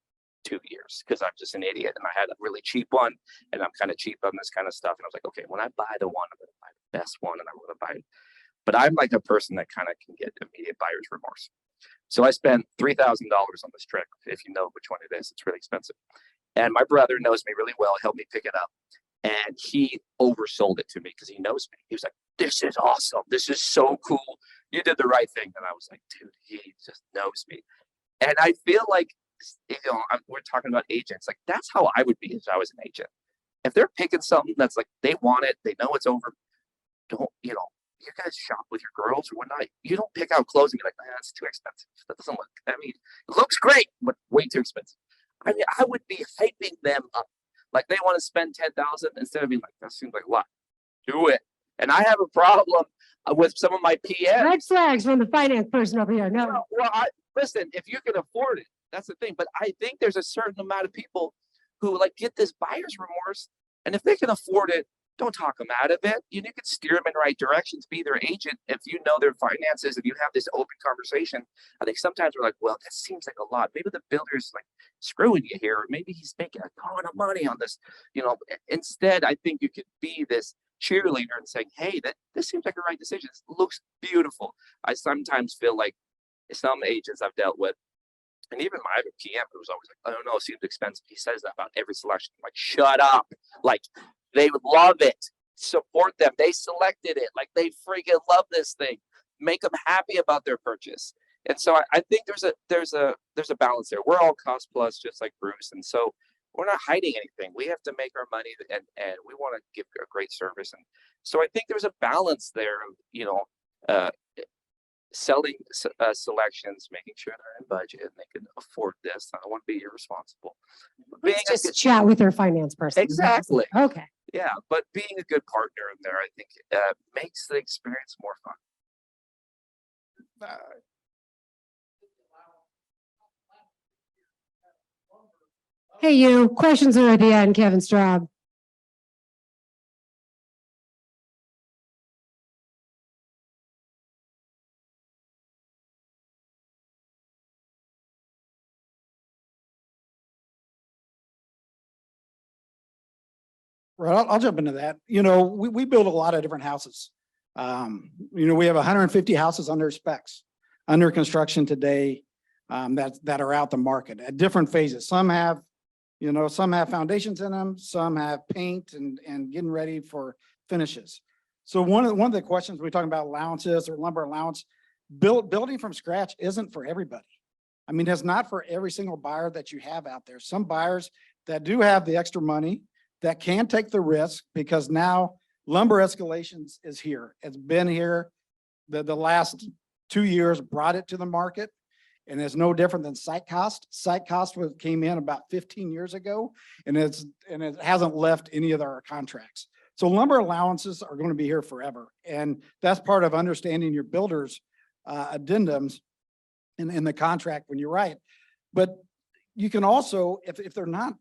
2 years because I'm just an idiot, and I had a really cheap one, and I'm kind of cheap on this kind of stuff. And I was like, okay, when I buy the one, I'm going to buy the best one, and I'm going to buy it. But I'm like a person that kind of can get immediate buyer's remorse. So I spent $3,000 on this Traeger. If you know which one it is, it's really expensive. And my brother knows me really well, helped me pick it up. And he oversold it to me because he knows me. He was like, this is awesome. This is so cool. You did the right thing. And I was like, dude, he just knows me. And I feel like, you know, we're talking about agents. Like, that's how I would be if I was an agent. If they're picking something that's like, they want it, they know it's over, don't, you know, you guys shop with your girls or whatnot. You don't pick out clothes and be like, that's too expensive. That doesn't look, I mean, it looks great, but way too expensive. I mean, I would be hyping them up. Like, they want to spend 10,000 instead of being like, that seems like a lot. Do it. And I have a problem with some of my PMs. Red flags from the finance person over here. No. Well, listen, if you can afford it, that's the thing. But I think there's a certain amount of people who like get this buyer's remorse. And if they can afford it, don't talk them out of it. You can steer them in the right direction to be their agent. If you know their finances, if you have this open conversation, I think sometimes we're like, well, that seems like a lot. Maybe the builder's like screwing you here, or maybe he's making a ton of money on this. You know, instead, I think you could be this cheerleader and saying, hey, this seems like a right decision. This looks beautiful. I sometimes feel like some agents I've dealt with, and even my PM, who was always like, I don't know, it seems expensive. He says that about every selection. I'm like, shut up. Like, they would love it. Support them. They selected it. Like, they freaking love this thing. Make them happy about their purchase. And so I think there's a balance there. We're all cost plus, just like Bruce. And so we're not hiding anything. We have to make our money, and we want to give a great service. And so I think there's a balance there of, you know, selling selections, making sure they're in budget and they can afford this. I don't want to be irresponsible. Let's just chat with their finance person. Exactly. Okay. Yeah, but being a good partner in there, I think, makes the experience more fun. Hey, you. Questions are at the end, Kevin Straub. Right, I'll jump into that. You know, we build a lot of different houses. You know, we have 150 houses under specs, under construction today, that are out the market at different phases. Some have, you know, some have foundations in them, some have paint and getting ready for finishes. So one of the questions we talk about allowances or lumber allowance, building from scratch isn't for everybody. I mean, it's not for every single buyer that you have out there. Some buyers that do have the extra money that can take the risk, because now lumber escalations is here. It's been here. The last 2 years brought it to the market, and it's no different than site cost. Site cost came in about 15 years ago, and it hasn't left any of our contracts. So lumber allowances are going to be here forever. And that's part of understanding your builder's addendums in the contract when you write. But you can also, if they're not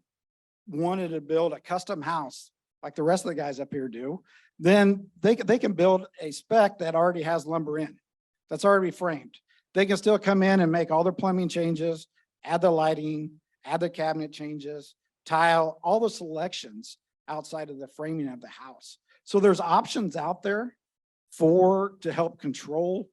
wanted to build a custom house like the rest of the guys up here do, then they can build a spec that already has lumber in, that's already framed. They can still come in and make all their plumbing changes, add the lighting, add the cabinet changes, tile, all the selections outside of the framing of the house. So there's options out there to help control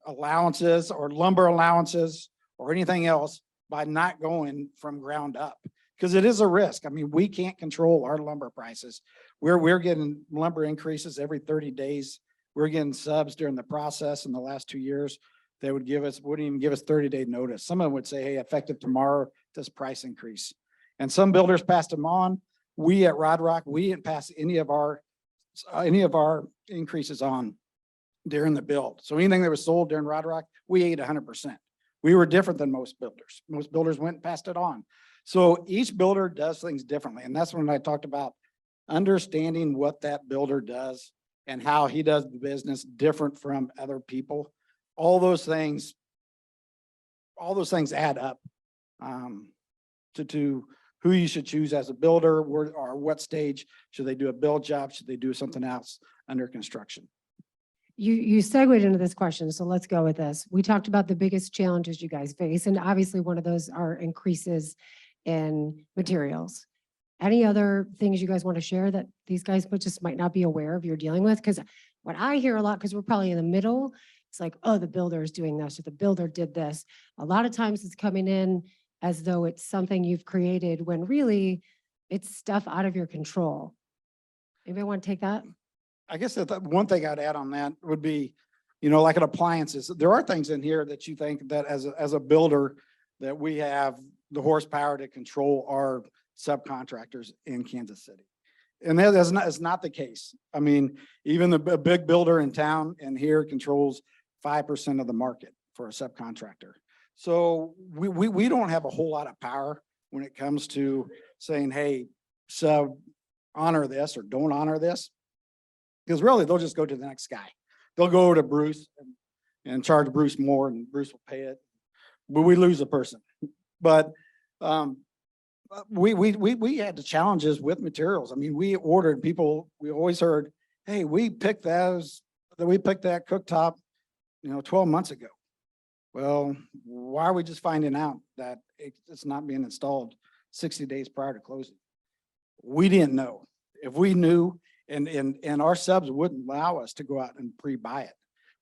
allowances or lumber allowances or anything else by not going from ground up. Because it is a risk. I mean, we can't control our lumber prices. We're getting lumber increases every 30 days. We're getting subs during the process in the last 2 years. They wouldn't even give us 30-day notice. Some of them would say, hey, effective tomorrow, this price increase. And some builders passed them on. We at Rodrock, we didn't pass any of our increases on during the build. So anything that was sold during Rodrock, we ate 100%. We were different than most builders. Most builders went and passed it on. So each builder does things differently. And that's when I talked about understanding what that builder does and how he does the business different from other people. All those things add up to who you should choose as a builder, where, or what stage should they do a build job? Should they do something else under construction? You segued into this question, so let's go with this. We talked about the biggest challenges you guys face, and obviously one of those are increases in materials. Any other things you guys want to share that these guys just might not be aware of you're dealing with? Because what I hear a lot, because we're probably in the middle, it's like, oh, the builder is doing this, or the builder did this. A lot of times it's coming in as though it's something you've created when really it's stuff out of your control. Anybody want to take that? I guess that one thing I'd add on that would be, you know, like an appliances, there are things in here that you think that as a builder, that we have the horsepower to control our subcontractors in Kansas City. And that is not the case. I mean, even a big builder in town and here controls 5% of the market for a subcontractor. So we don't have a whole lot of power when it comes to saying, hey, sub, honor this or don't honor this. Because really, they'll just go to the next guy. They'll go to Bruce and charge Bruce more, and Bruce will pay it. But we lose a person. But we had the challenges with materials. I mean, we ordered people. We always heard, "Hey, we picked that cooktop, 12 months ago." Well, why are we just finding out that it's not being installed 60 days prior to closing? We didn't know. If we knew. And our subs wouldn't allow us to go out and pre-buy it.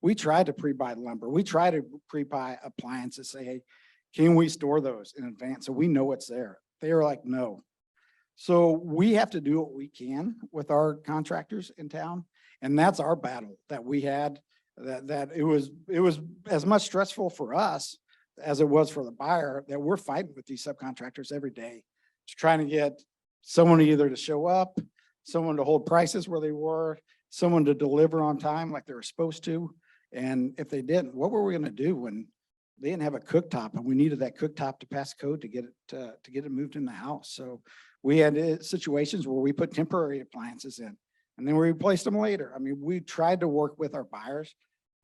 We tried to pre-buy lumber. We tried to pre-buy appliances, say, hey, can we store those in advance? So we know it's there. They were like, no. So we have to do what we can with our contractors in town. And that's our battle that we had, that it was as much stressful for us as it was for the buyer, that we're fighting with these subcontractors every day, trying to get someone either to show up, someone to hold prices where they were, someone to deliver on time like they were supposed to. And if they didn't, what were we going to do when they didn't have a cooktop and we needed that cooktop to pass code to get it moved in the house? So we had situations where we put temporary appliances in and then we replaced them later. I mean, we tried to work with our buyers,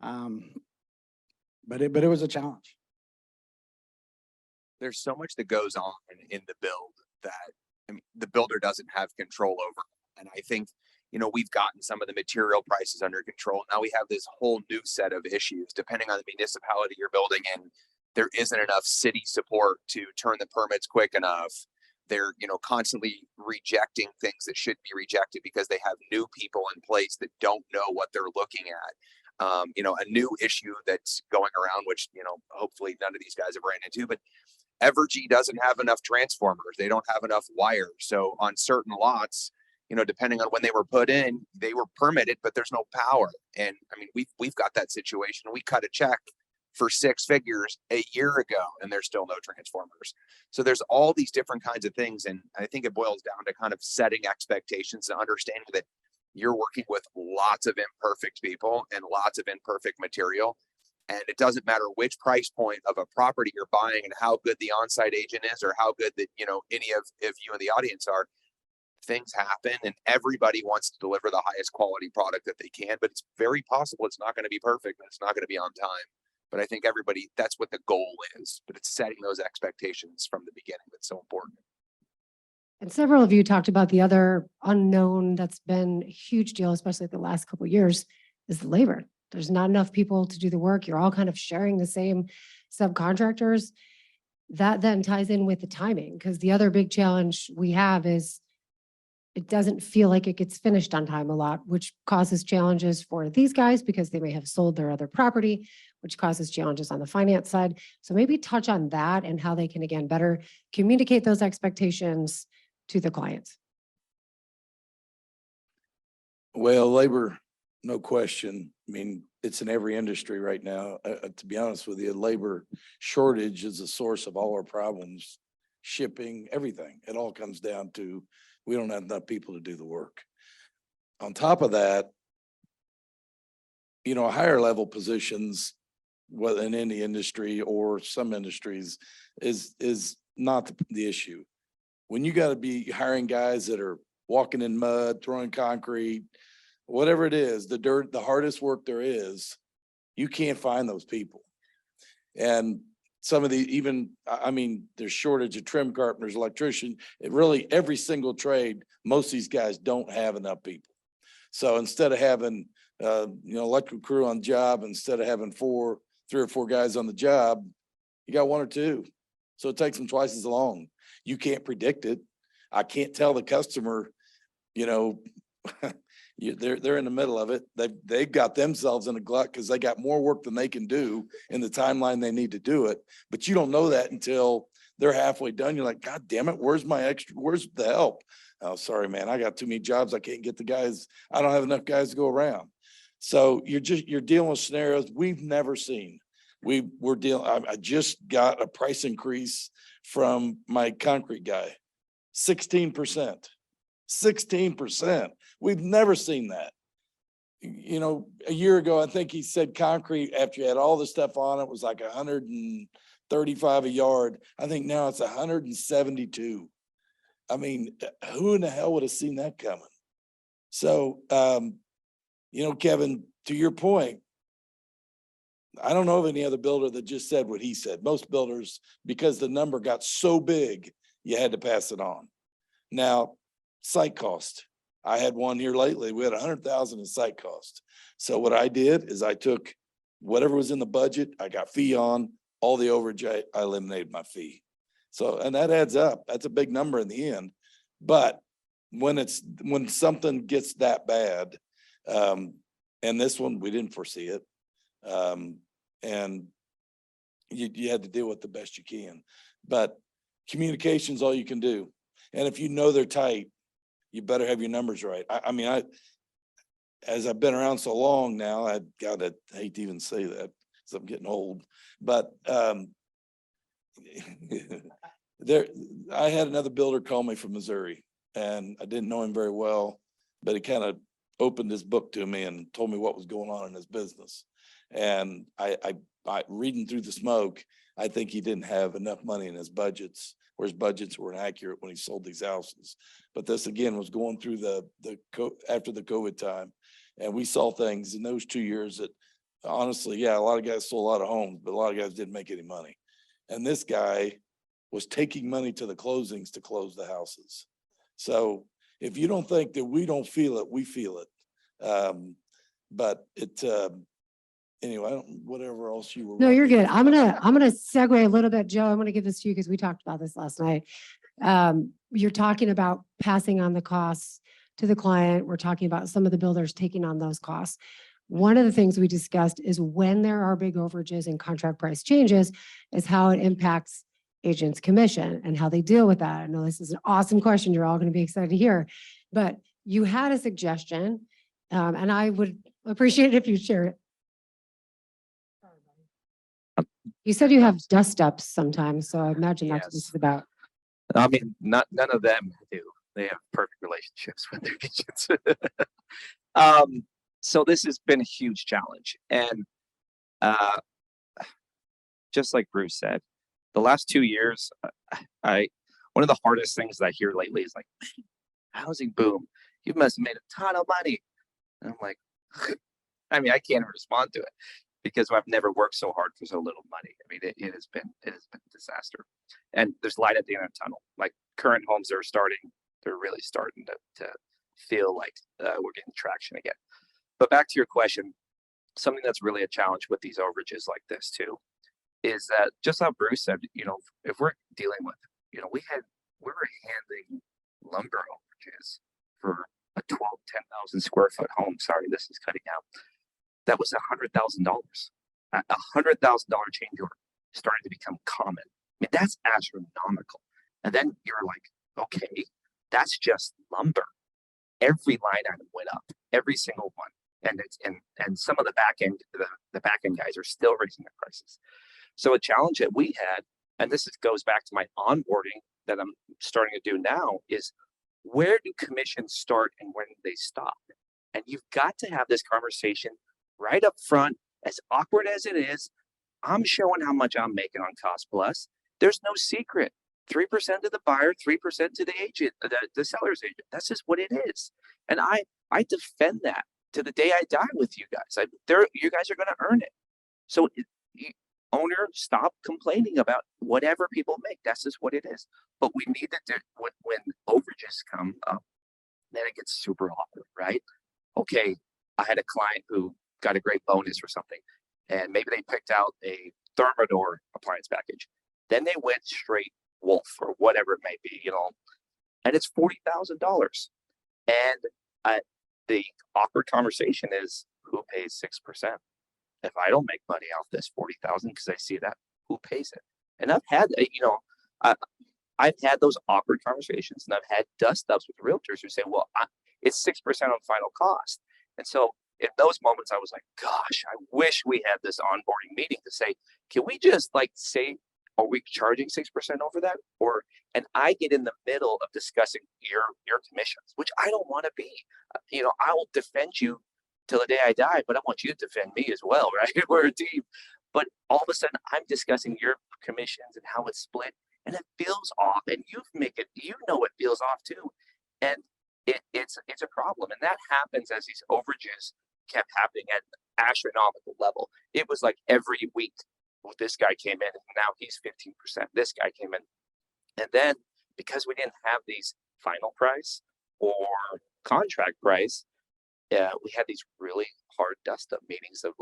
but it was a challenge. There's so much that goes on in the build that, I mean, the builder doesn't have control over. And I think, we've gotten some of the material prices under control. Now we have this whole new set of issues, depending on the municipality you're building in. There isn't enough city support to turn the permits quick enough. They're, constantly rejecting things that should be rejected because they have new people in place that don't know what they're looking at. A new issue that's going around, which, hopefully none of these guys have ran into, but Evergy doesn't have enough transformers. They don't have enough wires. So on certain lots, depending on when they were put in, they were permitted, but there's no power. And I mean, we've got that situation. We cut a check for 6 figures a year ago and there's still no transformers. So there's all these different kinds of things. And I think it boils down to kind of setting expectations and understanding that you're working with lots of imperfect people and lots of imperfect material. And it doesn't matter which price point of a property you're buying and how good the on-site agent is or how good that, any of you in the audience are. Things happen and everybody wants to deliver the highest quality product that they can, but it's very possible it's not going to be perfect and it's not going to be on time. But I think that's what the goal is, but it's setting those expectations from the beginning that's so important. And several of you talked about the other unknown that's been a huge deal, especially the last couple of years, is the labor. There's not enough people to do the work. You're all kind of sharing the same subcontractors. That then ties in with the timing, because the other big challenge we have is it doesn't feel like it gets finished on time a lot, which causes challenges for these guys because they may have sold their other property, which causes challenges on the finance side. So maybe touch on that and how they can, again, better communicate those expectations to the clients. Well, labor, no question. I mean, it's in every industry right now. To be honest with you, labor shortage is the source of all our problems. Shipping, everything. It all comes down to we don't have enough people to do the work. On top of that, higher level positions, whether in any industry or some industries, is not the issue. When you got to be hiring guys that are walking in mud, throwing concrete, whatever it is, the dirt, the hardest work there is, you can't find those people. And some of the, even, I mean, there's shortage of trim carpenters, electrician. It really, every single trade, most of these guys don't have enough people. So instead of having, electrical crew on job, instead of having 3 or 4 guys on the job, you got 1 or 2. So it takes them twice as long. You can't predict it. I can't tell the customer, they're in the middle of it. They've got themselves in a glut because they got more work than they can do in the timeline they need to do it. But you don't know that until they're halfway done. You're like, God damn it, where's the help? Oh, sorry, man, I got too many jobs. I can't get the guys. I don't have enough guys to go around. So you're dealing with scenarios we've never seen. I just got a price increase from my concrete guy, 16%. 16%. We've never seen that. A year ago, I think he said concrete after you had all the stuff on it was like 135 a yard. I think now it's 172. I mean, who in the hell would have seen that coming? So, Kevin, to your point, I don't know of any other builder that just said what he said. Most builders, because the number got so big, you had to pass it on. Now, site cost. I had one here lately. We had 100,000 in site cost. So what I did is I took whatever was in the budget, I got fee on, all the overage, I eliminated my fee. So, and that adds up. That's a big number in the end. But when something gets that bad, and this one, we didn't foresee it. And you had to deal with the best you can, but communication's all you can do. And if they're tight, you better have your numbers right. As I've been around so long now, I hate to even say that because I'm getting old, but, I had another builder call me from Missouri and I didn't know him very well, but he kind of opened his book to me and told me what was going on in his business. And I reading through the smoke, I think he didn't have enough money in his budgets, or his budgets were inaccurate when he sold these houses. But this again was going through after the COVID time. And we saw things in those 2 years that honestly, yeah, a lot of guys sold a lot of homes, but a lot of guys didn't make any money. And this guy was taking money to the closings to close the houses. So if you don't think that we don't feel it, we feel it. But it, anyway, whatever else you were. No, you're good. I'm gonna segue a little bit, Joe. I'm gonna give this to you because we talked about this last night. You're talking about passing on the costs to the client. We're talking about some of the builders taking on those costs. One of the things we discussed is when there are big overages and contract price changes is how it impacts agents' commission and how they deal with that. I know this is an awesome question. You're all going to be excited to hear, but you had a suggestion, and I would appreciate it if you share it. You said you have dust ups sometimes, so I imagine that's what this is about. I mean, none of them do. They have perfect relationships with their agents. So this has been a huge challenge. And just like Bruce said, the last 2 years, one of the hardest things that I hear lately is like, housing boom, you must have made a ton of money. And I'm like, I mean, I can't respond to it because I've never worked so hard for so little money. I mean, it has been a disaster. And there's light at the end of the tunnel. Like current homes they're really starting to feel like we're getting traction again. But back to your question, something that's really a challenge with these overages like this too, is that just how Bruce said, if we're dealing with, we were handing lumber overages for a 10,000 square foot home. Sorry, this is cutting out. That was $100,000. $100,000 change order started to become common. I mean, that's astronomical. And then you're like, okay, that's just lumber. Every line item went up, every single one. And some of the back end guys are still raising their prices. So a challenge that we had, and this goes back to my onboarding that I'm starting to do now, is where do commissions start and when do they stop? And you've got to have this conversation right up front. As awkward as it is, I'm showing how much I'm making on cost plus. There's no secret. 3% to the buyer, 3% to the agent, the seller's agent. That's just what it is. And I defend that to the day I die with you guys. You guys are going to earn it. So owner, stop complaining about whatever people make. That's just what it is. But we need to, when overages come up, then it gets super awkward, right? Okay, I had a client who got a great bonus or something, and maybe they picked out a Thermador appliance package. Then they went straight Wolf or whatever it may be, and it's $40,000. And the awkward conversation is, who pays 6%? If I don't make money off this 40,000 because I see that, who pays it? And I've had, I've had those awkward conversations, and I've had dust ups with realtors who say, well, it's 6% on final cost. And so in those moments, I was like, gosh, I wish we had this onboarding meeting to say, can we just say, are we charging 6% over that? And I get in the middle of discussing your commissions, which I don't want to be. I will defend you till the day I die, but I want you to defend me as well, right? We're a team. But all of a sudden, I'm discussing your commissions and how it's split, and it feels off. And it feels off too. And it's a problem. And that happens as these overages kept happening at an astronomical level. It was like every week, well, this guy came in and now he's 15%. This guy came in. And then because we didn't have these final price or contract price, we had these really hard dust up meetings of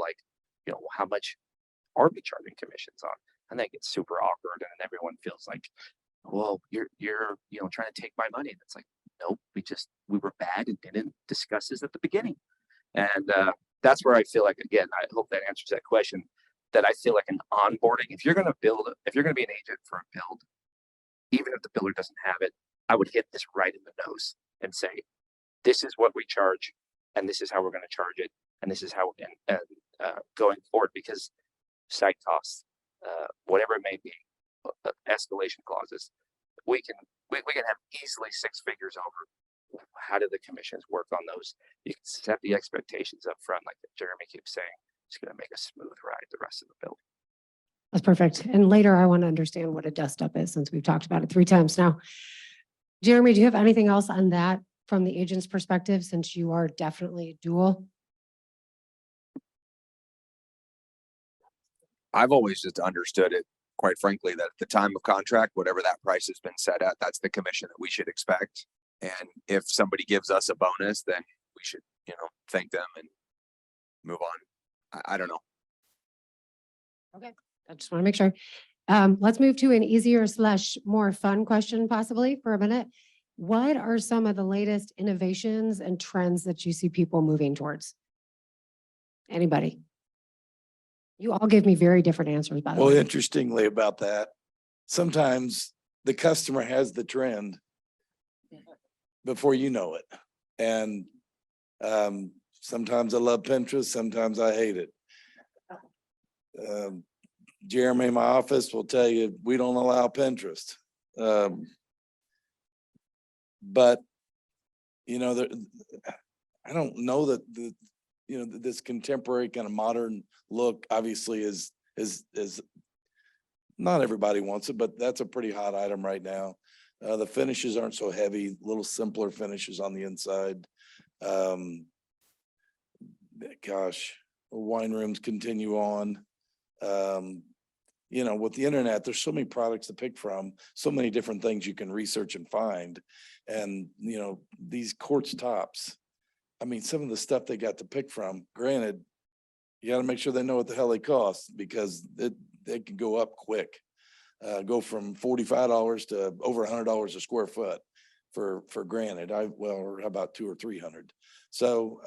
how much are we charging commissions on? And that gets super awkward, and everyone feels like, well, you're trying to take my money. And it's like, nope, we were bad and didn't discuss this at the beginning. And that's where I feel like, again, I hope that answers that question, that I feel like an onboarding, if you're going to be an agent for a build, even if the builder doesn't have it, I would hit this right in the nose and say, this is what we charge, and this is how we're going to charge it, and this is how, going forward, because site costs, whatever it may be, escalation clauses, we can have easily 6 figures over. How do the commissions work on those? You can set the expectations up front, like Jeremy keeps saying. It's going to make a smooth ride the rest of the build. That's perfect. And later, I want to understand what a dust up is, since we've talked about it 3 times now. Jeremy, do you have anything else on that from the agent's perspective, since you are definitely dual? I've always just understood it, quite frankly, that at the time of contract, whatever that price has been set at, that's the commission that we should expect. And if somebody gives us a bonus, then we should, thank them and move on. I don't know. Okay, I just want to make sure. Let's move to an easier / more fun question possibly for a minute. What are some of the latest innovations and trends that you see people moving towards? Anybody? You all gave me very different answers, by the Well, way. interestingly about that, sometimes the customer has the trend before you know it. And sometimes I love Pinterest, sometimes I hate it. Jeremy in my office will tell you, we don't allow Pinterest. But, I don't know that this contemporary kind of modern look obviously is not everybody wants it, but that's a pretty hot item right now. The finishes aren't so heavy, little simpler finishes on the inside. Gosh, wine rooms continue on. With the internet, there's so many products to pick from, so many different things you can research and find. And, these quartz tops, I mean, some of the stuff they got to pick from, granted, you got to make sure they know what the hell they cost, because they can go up quick. Go from $45 to over $100 a square foot for granted. Or how about 200 or 300? So,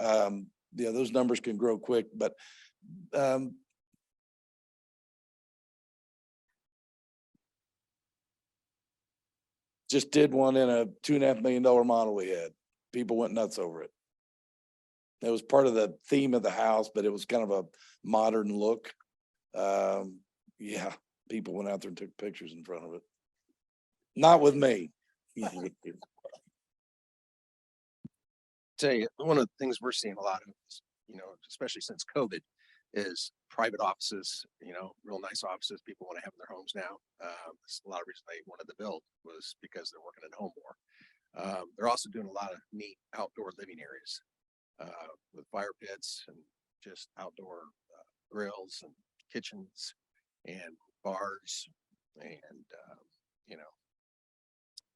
those numbers can grow quick, but, just did one in a $2.5 million model we had. People went nuts over it. It was part of the theme of the house, but it was kind of a modern look. People went out there and took pictures in front of it. Not with me. Tell you, one of the things we're seeing a lot of is, especially since COVID, is private offices, real nice offices people want to have in their homes now. A lot of reason they wanted to build was because they're working at home more. They're also doing a lot of neat outdoor living areas with fire pits and just outdoor grills and kitchens. and bars and, you know,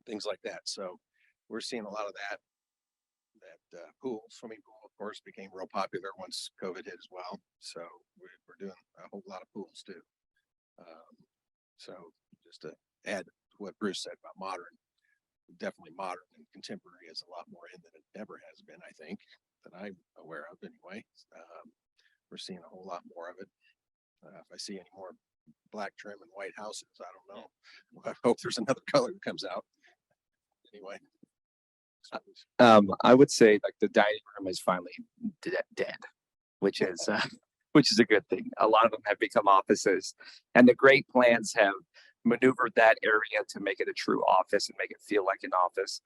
things like that. So we're seeing a lot of that. Pool, swimming pool, of course, became real popular once COVID hit as well. So we're doing a whole lot of pools too. So just to add to what Bruce said about modern, definitely modern and contemporary is a lot more in than it ever has been, I think, that I'm aware of anyway. We're seeing a whole lot more of it. If I see any more black trim and white houses, I don't know. I hope there's another color that comes out. Anyway. I would say like the dining room is finally dead, which is a good thing. A lot of them have become offices, and the great plans have maneuvered that area to make it a true office and make it feel like an office.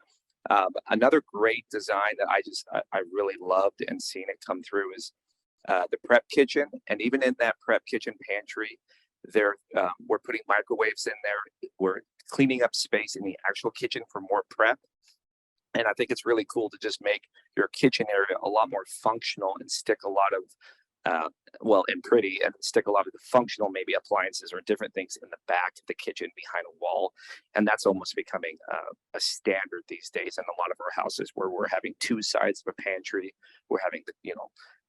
Another great design that I really loved and seen it come through is the prep kitchen, and even in that prep kitchen pantry, we're putting microwaves in there. We're cleaning up space in the actual kitchen for more prep. And I think it's really cool to just make your kitchen area a lot more functional and stick a lot of, and pretty, and stick a lot of the functional maybe appliances or different things in the back of the kitchen behind a wall. And that's almost becoming a standard these days in a lot of our houses, where we're having two sides of a pantry. We're having the,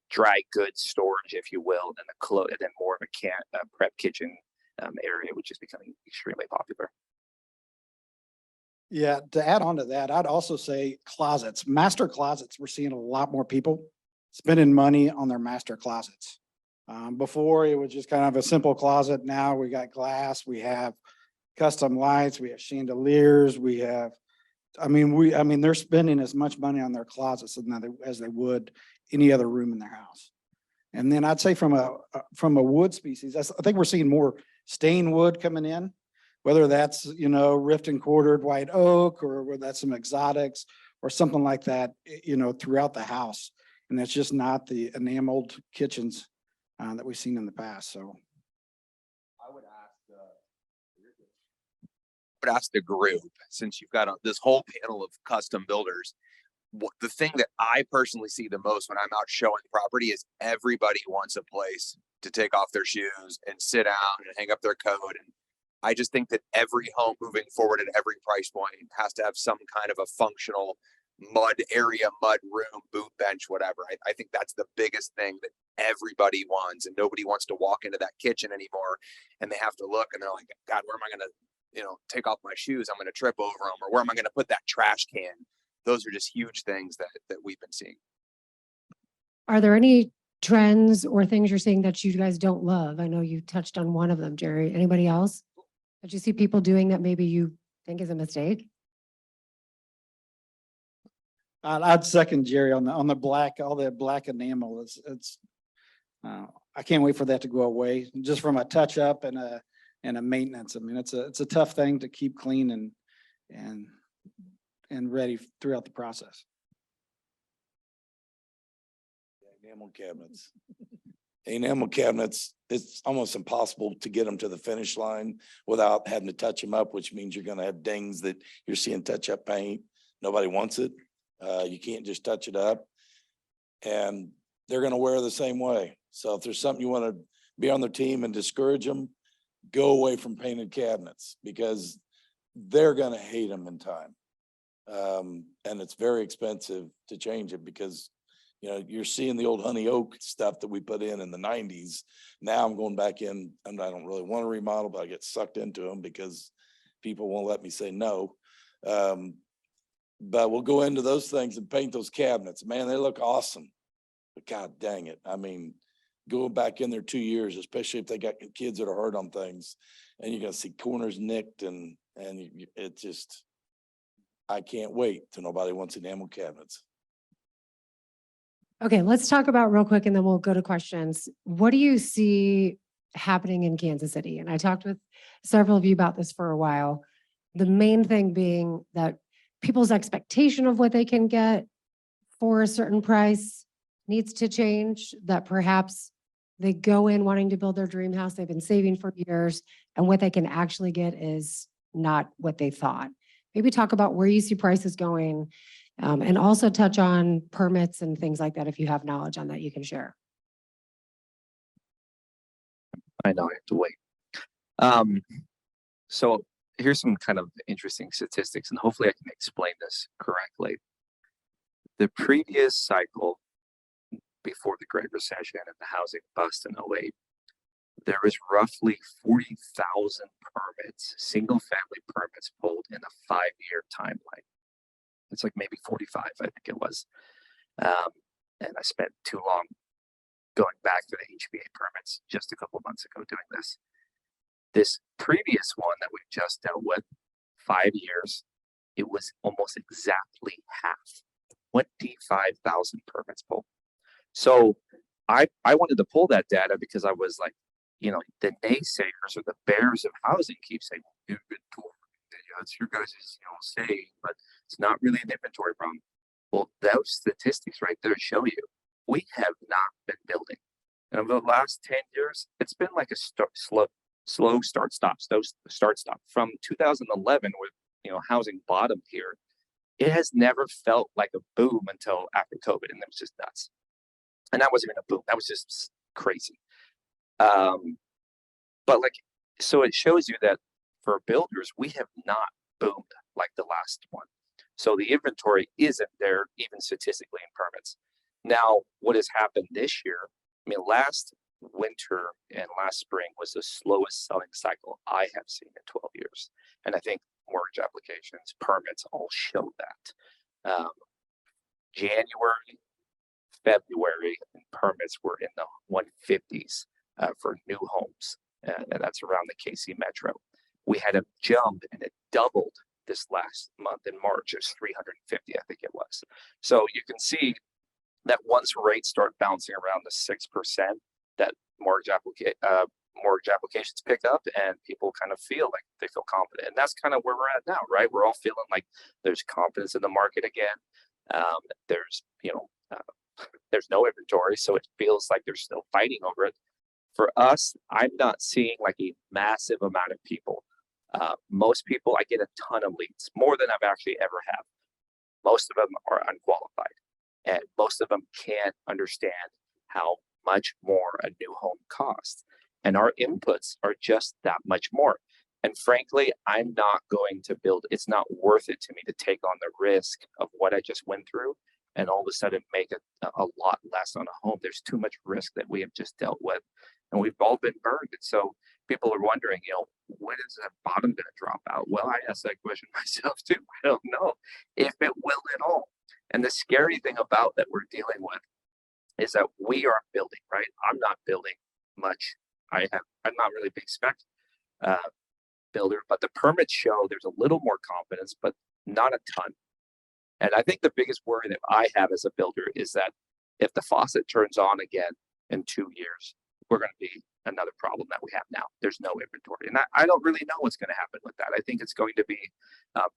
dry goods storage, if you will, and then more of a prep kitchen area, which is becoming extremely popular. Yeah, to add on to that, I'd also say closets, master closets. We're seeing a lot more people spending money on their master closets. Before it was just kind of a simple closet. Now we got glass, we have custom lights, we have chandeliers, they're spending as much money on their closets as they would any other room in their house. And then I'd say from a wood species, I think we're seeing more stained wood coming in. Whether that's, rift and quartered white oak, or whether that's some exotics or something like that, throughout the house. And that's just not the enameled kitchens that we've seen in the past. So I would ask the group, since you've got this whole panel of custom builders, the thing that I personally see the most when I'm out showing property is everybody wants a place to take off their shoes and sit down and hang up their coat. And I just think that every home moving forward at every price point has to have some kind of a functional mud area, mud room, boot bench, whatever. I think that's the biggest thing that everybody wants, and nobody wants to walk into that kitchen anymore and they have to look and they're like, God, where am I going to, take off my shoes? I'm going to trip over them, or where am I going to put that trash can? Those are just huge things that we've been seeing. Are there any trends or things you're seeing that you guys don't love? I know you touched on one of them, Jerry. Anybody else that you see people doing that maybe you think is a mistake? I'd second Jerry on the black, all that black enamel. I can't wait for that to go away, just from a touch up and a maintenance. I mean, it's a tough thing to keep clean and ready throughout the process. Enamel cabinets. Enamel cabinets, it's almost impossible to get them to the finish line without having to touch them up, which means you're going to have dings that you're seeing touch up paint. Nobody wants it. You can't just touch it up, and they're going to wear the same way. So if there's something you want to be on their team and discourage them, go away from painted cabinets, because they're going to hate them in time. And it's very expensive to change it, because you're seeing the old honey oak stuff that we put in the 90s. Now I'm going back in, and I don't really want to remodel, but I get sucked into them because people won't let me say no. But we'll go into those things and paint those cabinets. Man, they look awesome. But God dang it. I mean, going back in there 2 years, especially if they got kids that are hard on things, and you're going to see corners nicked, and it just, I can't wait till nobody wants enamel cabinets. Okay, let's talk about real quick and then we'll go to questions. What do you see happening in Kansas City? And I talked with several of you about this for a while. The main thing being that people's expectation of what they can get for a certain price needs to change, that perhaps they go in wanting to build their dream house, they've been saving for years, and what they can actually get is not what they thought. Maybe talk about where you see prices going, and also touch on permits and things like that if you have knowledge on that you can share. I know I have to wait. So here's some kind of interesting statistics, and hopefully I can explain this correctly. The previous cycle before the Great Recession and the housing bust in 08, there was roughly 40,000 permits, single family permits pulled in a 5-year timeline. It's like maybe 45, I think it was. And I spent too long going back to the HVA permits just a couple months ago doing this. This previous one that we've just dealt with, 5 years, it was almost exactly half, 25,000 permits pulled. So I wanted to pull that data because I was like, you know, the naysayers or the bears of housing keep saying inventory. It's your guys' saying, but it's not really an inventory problem. Well, those statistics right there show you we have not been building. And over the last 10 years, it's been like a slow start stop. From 2011, where housing bottomed here, it has never felt like a boom until after COVID, and it was just nuts. And that wasn't even a boom; that was just crazy. But so it shows you that for builders, we have not boomed like the last one. So the inventory isn't there, even statistically, in permits. Now, what has happened this year? I mean, last winter and last spring was the slowest selling cycle I have seen in 12 years. And I think mortgage applications, permits all show that. January, February, and permits were in the 150s for new homes. And that's around the KC Metro. We had a jump and it doubled this last month in March. It was 350, I think it was. So you can see that once rates start bouncing around the 6%, that mortgage applications pick up and people kind of feel like they feel confident. And that's kind of where we're at now, right? We're all feeling like there's confidence in the market again. There's no inventory, so it feels like they're still fighting over it. For us, I'm not seeing like a massive amount of people. Most people, I get a ton of leads, more than I've actually ever have. Most of them are unqualified, and most of them can't understand how much more a new home costs. And our inputs are just that much more. And frankly, I'm not going to build, it's not worth it to me to take on the risk of what I just went through and all of a sudden make a lot less on a home. There's too much risk that we have just dealt with, and we've all been burned. And so people are wondering, when is that bottom going to drop out? Well, I asked that question myself too. I don't know if it will at all. And the scary thing about that we're dealing with is that we are building, right? I'm not building much. I'm not really a big spec builder, but the permits show there's a little more confidence, but not a ton. And I think the biggest worry that I have as a builder is that if the faucet turns on again in 2 years, we're going to be another problem that we have now. There's no inventory. And I don't really know what's going to happen with that. I think it's going to be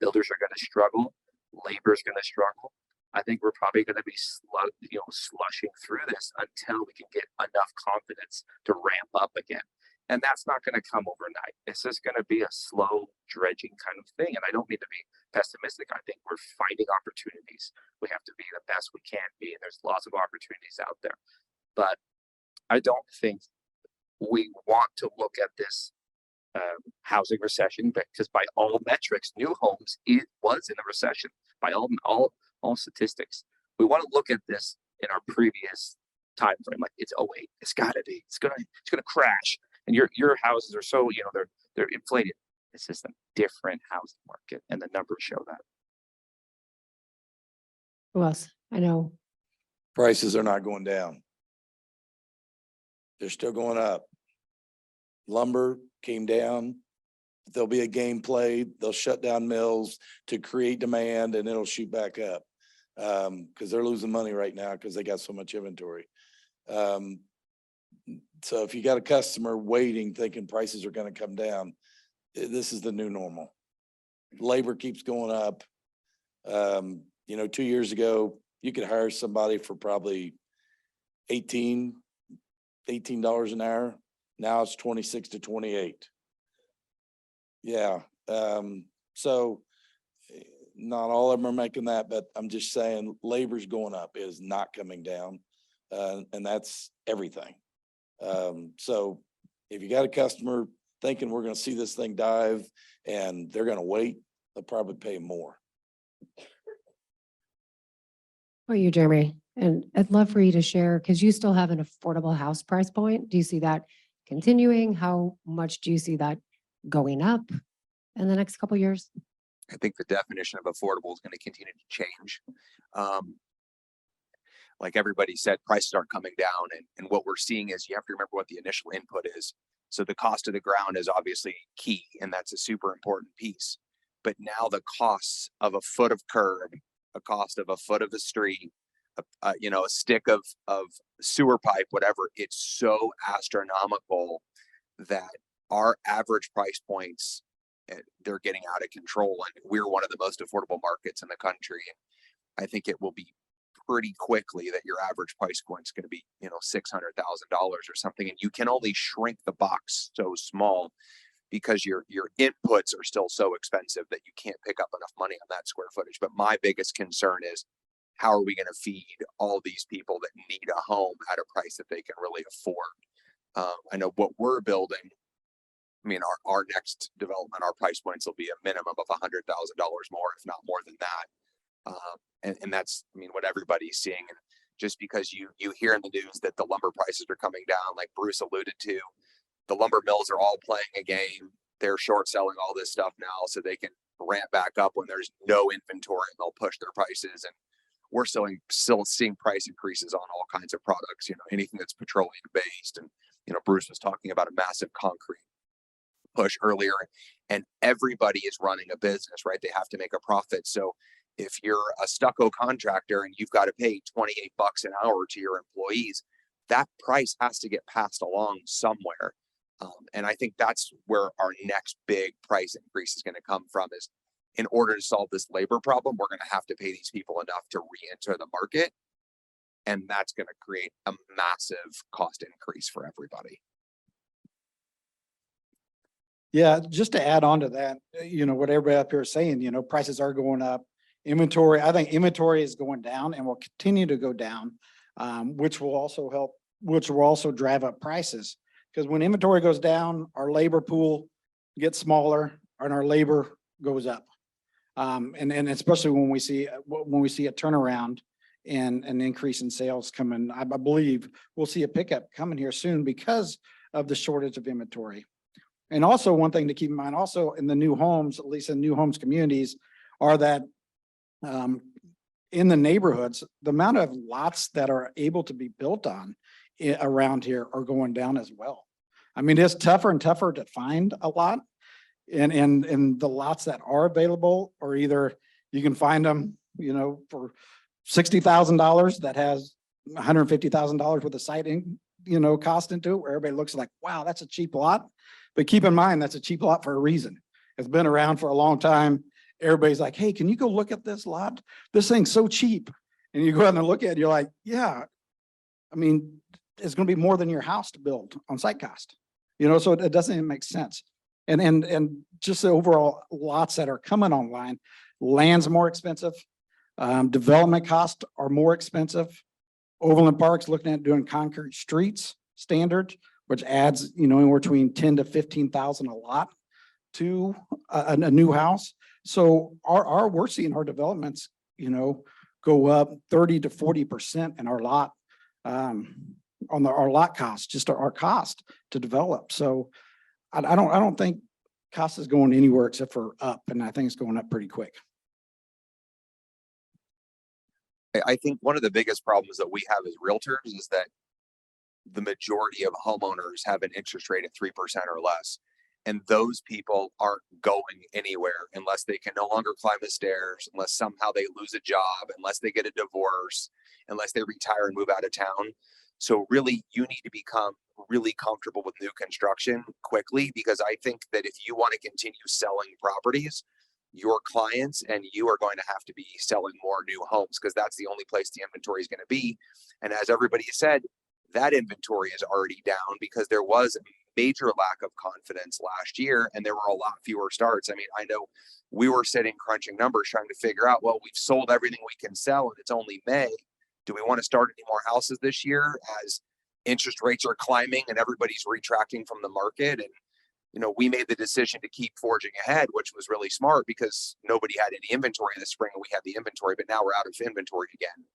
builders are going to struggle. Labor is going to struggle. I think we're probably going to be slushing through this until we can get enough confidence to ramp up again. And that's not going to come overnight. It's just going to be a slow dredging kind of thing. And I don't mean to be pessimistic. I think we're finding opportunities. We have to be the best we can be. And there's lots of opportunities out there. But I don't think we want to look at this housing recession, because by all metrics, new homes, it was in a recession by all statistics. We want to look at this in our previous time frame, like it's 08. It's gotta be. It's gonna crash. And your houses are so they're inflated. It's just a different housing market, and the numbers show that. Who else? I know. Prices are not going down. They're still going up. Lumber came down. There'll be a game played. They'll shut down mills to create demand, and it'll shoot back up. Because they're losing money right now because they got so much inventory. So if you got a customer waiting, thinking prices are going to come down, this is the new normal. Labor keeps going up. 2 years ago, you could hire somebody for probably $18 an hour. Now it's 26 to 28. Yeah. So not all of them are making that, but I'm just saying labor's going up. It is not coming down. And that's everything. So if you got a customer thinking we're gonna see this thing dive and they're gonna wait, they'll probably pay more. Well, you, Jeremy, and I'd love for you to share, because you still have an affordable house price point. Do you see that continuing? How much do you see that going up in the next couple of years? I think the definition of affordable is going to continue to change. Like everybody said, prices aren't coming down, and what we're seeing is you have to remember what the initial input is. So the cost of the ground is obviously key, and that's a super important piece. But now the costs of a foot of curb, a cost of a foot of the street, a stick of sewer pipe, whatever, it's so astronomical that our average price points, they're getting out of control, and we're one of the most affordable markets in the country. And I think it will be pretty quickly that your average price point is going to be, $600,000 or something, and you can only shrink the box so small because your inputs are still so expensive that you can't pick up enough money on that square footage. But my biggest concern is, how are we going to feed all these people that need a home at a price that they can really afford? I know what we're building. I mean, our next development, our price points will be a minimum of $100,000 more, if not more than that. And that's, what everybody's seeing. And just because you hear in the news that the lumber prices are coming down, like Bruce alluded to, the lumber mills are all playing a game. They're short selling all this stuff now so they can ramp back up when there's no inventory, and they'll push their prices. And we're still seeing price increases on all kinds of products, anything that's petroleum based. And, Bruce was talking about a massive concrete push earlier, and everybody is running a business, right? They have to make a profit. So if you're a stucco contractor and you've got to pay $28 an hour to your employees, that price has to get passed along somewhere. And I think that's where our next big price increase is going to come from, is in order to solve this labor problem, we're going to have to pay these people enough to re-enter the market. And that's going to create a massive cost increase for everybody. Yeah, just to add on to that, what everybody up here is saying, prices are going up. Inventory, I think inventory is going down and will continue to go down, which will also drive up prices. Because when inventory goes down, our labor pool gets smaller and our labor goes up. And especially when we see a turnaround and an increase in sales coming, I believe we'll see a pickup coming here soon because of the shortage of inventory. And also one thing to keep in mind, also in the new homes, at least in new homes communities, are that in the neighborhoods, the amount of lots that are able to be built on around here are going down as well. It's tougher and tougher to find a lot, and the lots that are available, or either you can find them, for $60,000 that has $150,000 worth of site cost into it, where everybody looks like, wow, that's a cheap lot. But keep in mind, that's a cheap lot for a reason. It's been around for a long time. Everybody's like, hey, can you go look at this lot? This thing's so cheap. And you go out and look at it, you're like, yeah, it's going to be more than your house to build on site cost, so it doesn't even make sense. And just the overall lots that are coming online, land's more expensive. Development costs are more expensive. Overland Park's looking at doing concrete streets standard, which adds, anywhere between $10,000 to $15,000 a lot to a new house. So we're seeing our developments, go up 30 to 40% in our lot, on our lot cost, just our cost to develop. So I don't think cost is going anywhere except for up, and I think it's going up pretty quick. I think one of the biggest problems that we have as realtors is that the majority of homeowners have an interest rate of 3% or less. And those people aren't going anywhere unless they can no longer climb the stairs, unless somehow they lose a job, unless they get a divorce, unless they retire and move out of town. So really, you need to become really comfortable with new construction quickly, because I think that if you want to continue selling properties, your clients and you are going to have to be selling more new homes, because that's the only place the inventory is going to be. And as everybody said, that inventory is already down because there was a major lack of confidence last year and there were a lot fewer starts. I know we were sitting crunching numbers trying to figure out, well, we've sold everything we can sell and it's only May. Do we want to start any more houses this year as interest rates are climbing and everybody's retracting from the market? And we made the decision to keep forging ahead, which was really smart because nobody had any inventory in the spring and we had the inventory, but now we're out of inventory again.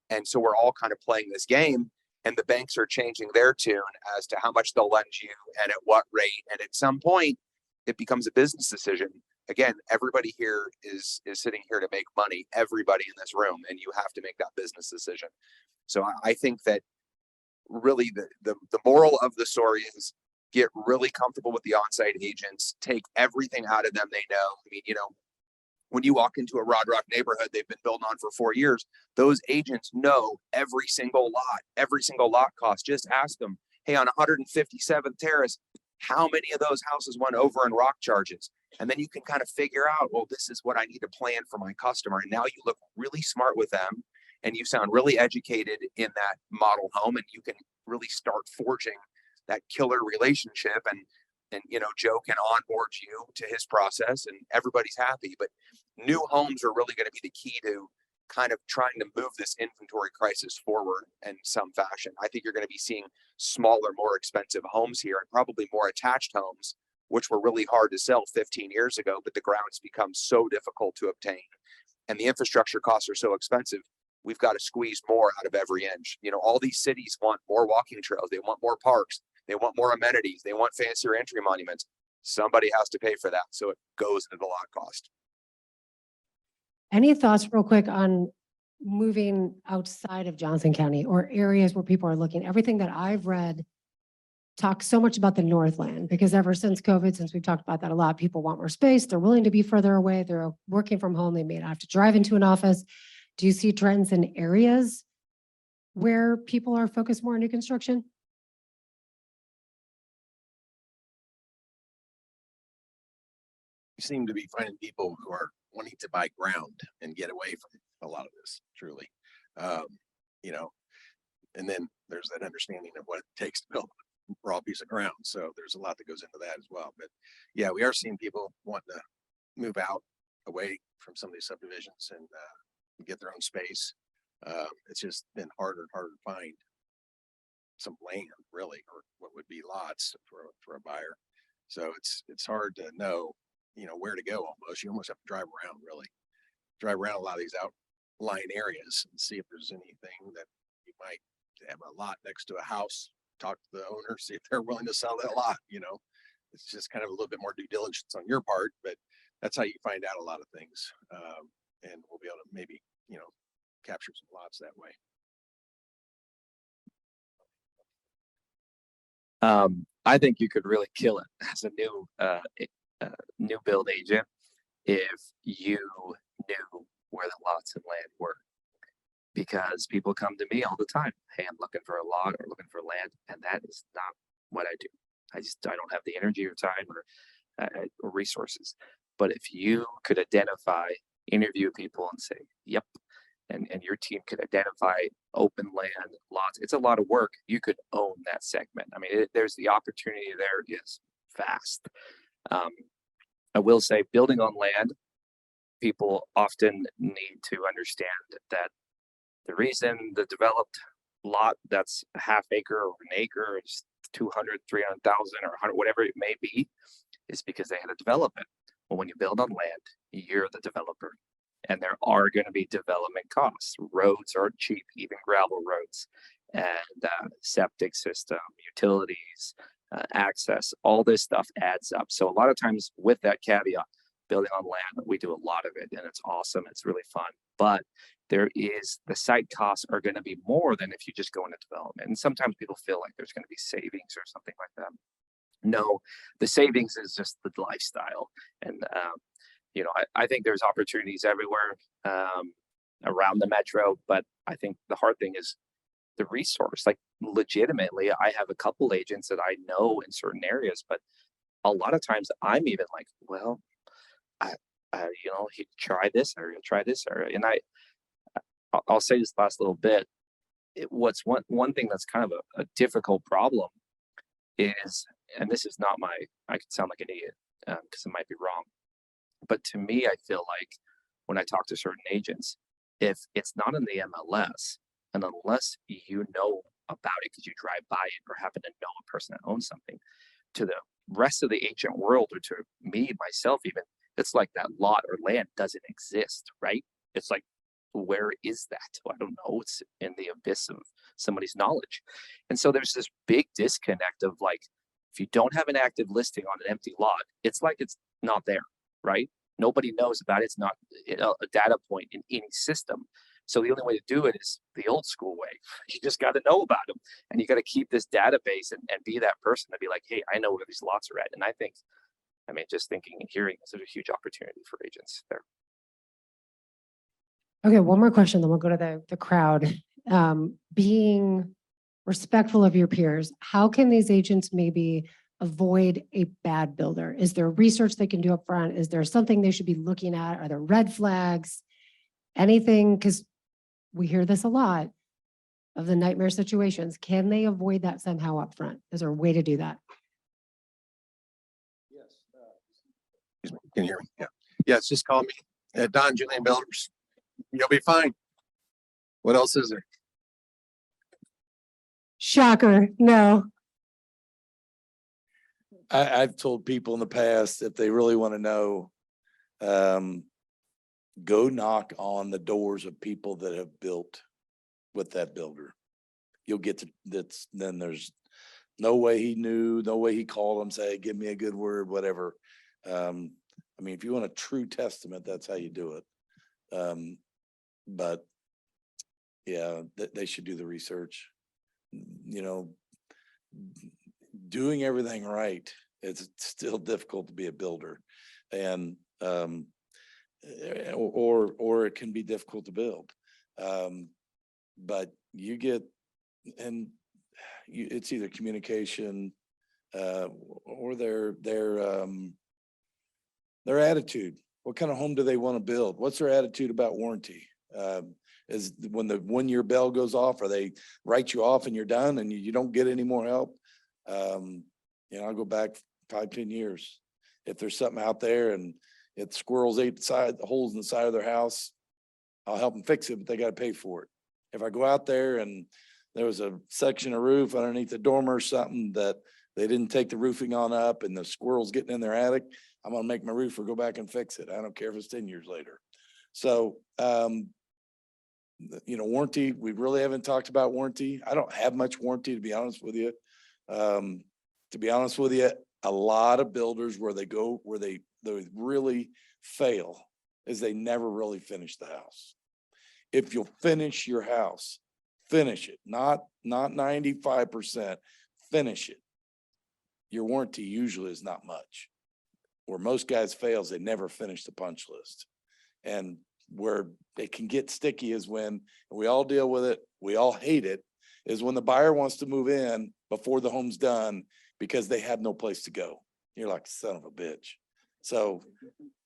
And so we're all kind of playing this game, and the banks are changing their tune as to how much they'll lend you and at what rate. And at some point it becomes a business decision. Again, everybody here is sitting here to make money, everybody in this room, and you have to make that business decision. So I think that really the moral of the story is get really comfortable with the on-site agents, take everything out of them they know. I mean, when you walk into a Rodrock neighborhood they've been building on for 4 years, those agents know every single lot cost. Just ask them, hey, on 157th Terrace, how many of those houses went over in rock charges? And then you can kind of figure out, well, this is what I need to plan for my customer. And now you look really smart with them and you sound really educated in that model home, and you can really start forging that killer relationship. And Joe can onboard you to his process and everybody's happy. But new homes are really going to be the key to kind of trying to move this inventory crisis forward in some fashion. I think you're going to be seeing smaller, more expensive homes here, and probably more attached homes, which were really hard to sell 15 years ago, but the ground's become so difficult to obtain and the infrastructure costs are so expensive. We've got to squeeze more out of every inch. All these cities want more walking trails. They want more parks. They want more amenities. They want fancier entry monuments. Somebody has to pay for that. So it goes into the lot cost. Any thoughts real quick on moving outside of Johnson County or areas where people are looking? Everything that I've read talks so much about the Northland, because ever since COVID, since we've talked about that a lot, people want more space. They're willing to be further away. They're working from home. They may not have to drive into an office. Do you see trends in areas where people are focused more on new construction? We seem to be finding people who are wanting to buy ground and get away from a lot of this, truly. And then there's that understanding of what it takes to build a raw piece of ground. So there's a lot that goes into that as well. But yeah, we are seeing people wanting to move out away from some of these subdivisions and get their own space. It's just been harder and harder to find some land, really, or what would be lots for a buyer. So it's hard to know, where to go. You almost have to drive around a lot of these outlying areas and see if there's anything that you might have a lot next to a house. Talk to the owner, see if they're willing to sell that lot. It's just kind of a little bit more due diligence on your part, but that's how you find out a lot of things. And we'll be able to maybe, capture some lots that way. I think you could really kill it as a new build agent if you knew where the lots and land were, because people come to me all the time. Hey, I'm looking for a lot or looking for land, and that is not what I do. I don't have the energy or time or resources. But if you could identify, interview people and say, yep, and your team could identify open land lots, it's a lot of work. You could own that segment. I mean, there's the opportunity there is vast. I will say, building on land, people often need to understand that the reason the developed lot that's a half acre or an acre is 200, 300,000 or 100, whatever it may be, is because they had to develop it. Well, when you build on land, you're the developer, and there are going to be development costs. Roads aren't cheap, even gravel roads, and septic system, utilities, access, all this stuff adds up. So a lot of times with that caveat, building on land, we do a lot of it, and it's awesome. It's really fun, but the site costs are going to be more than if you just go into development. And sometimes people feel like there's going to be savings or something like that. No, the savings is just the lifestyle. And, I think there's opportunities everywhere around the metro, but I think the hard thing is the resource. Like, legitimately, I have a couple agents that I know in certain areas, but a lot of times I'm even like, well, try this area, try this area. And I'll say this last little bit. What's one thing that's kind of a difficult problem is, and this is not I could sound like an idiot because it might be wrong, but to me, I feel like when I talk to certain agents, if it's not in the MLS, and unless you know about it because you drive by it or happen to know a person that owns something, to the rest of the ancient world, or to me, myself even, it's like that lot or land doesn't exist, right? It's like, where is that? Well, I don't know. It's in the abyss of somebody's knowledge. And so there's this big disconnect of like, if you don't have an active listing on an empty lot, it's like it's not there, right? Nobody knows about it. It's not a data point in any system. So the only way to do it is the old school way. You just got to know about them, and you got to keep this database and be that person to be like, hey, I know where these lots are at. And I think, I mean, just thinking and hearing, there's a huge opportunity for agents there. Okay, one more question, then we'll go to the crowd. Being respectful of your peers, how can these agents maybe avoid a bad builder? Is there research they can do up front? Is there something they should be looking at? Are there red flags? Anything? Because we hear this a lot of the nightmare situations. Can they avoid that somehow up front? Is there a way to do that? Yes. Excuse me, can you hear me? Yeah. Yes, just call me at Don Julian Builders. You'll be fine. What else is there? Shocker, no. I've told people in the past, if they really want to know, go knock on the doors of people that have built with that builder. You'll get to, then there's no way he knew, no way he called them, say, give me a good word, whatever. I mean, if you want a true testament, that's how you do it. But yeah, they should do the research. You know, doing everything right, it's still difficult to be a builder, and or it can be difficult to build. But you get, and it's either communication or their attitude. What kind of home do they want to build? What's their attitude about warranty? Is when the 1 year bell goes off, or they write you off and you're done and you don't get any more help? You know, I'll go back 5-10 years. If there's something out there and it squirrels ate the holes in the side of their house, I'll help them fix it, but they got to pay for it. If I go out there and there was a section of roof underneath the dormer or something that they didn't take the roofing on up and the squirrels getting in their attic, I'm going to make my roofer go back and fix it. I don't care if it's 10 years later. So, you know, warranty, we really haven't talked about warranty. I don't have much warranty, to be honest with you. To be honest with you, a lot of builders where they really fail is they never really finish the house. If you'll finish your house, finish it, not 95%, finish it. Your warranty usually is not much. Where most guys fails, they never finish the punch list. And where it can get sticky is when, and we all deal with it, we all hate it, is when the buyer wants to move in before the home's done because they have no place to go. You're like, son of a bitch. So,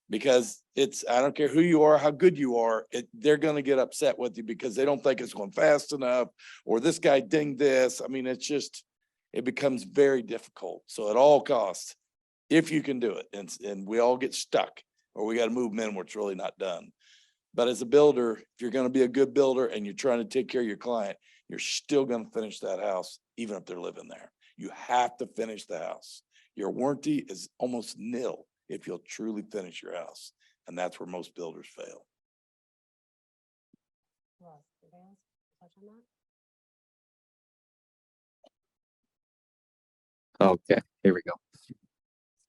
because I don't care who you are, how good you are, they're going to get upset with you because they don't think it's going fast enough, or this guy dinged this. I mean, it becomes very difficult. So at all costs, if you can do it, and we all get stuck, or we got to move them in where it's really not done. But as a builder, if you're going to be a good builder and you're trying to take care of your client, you're still going to finish that house, even if they're living there. You have to finish the house. Your warranty is almost nil if you'll truly finish your house. And that's where most builders fail. Okay, here we go.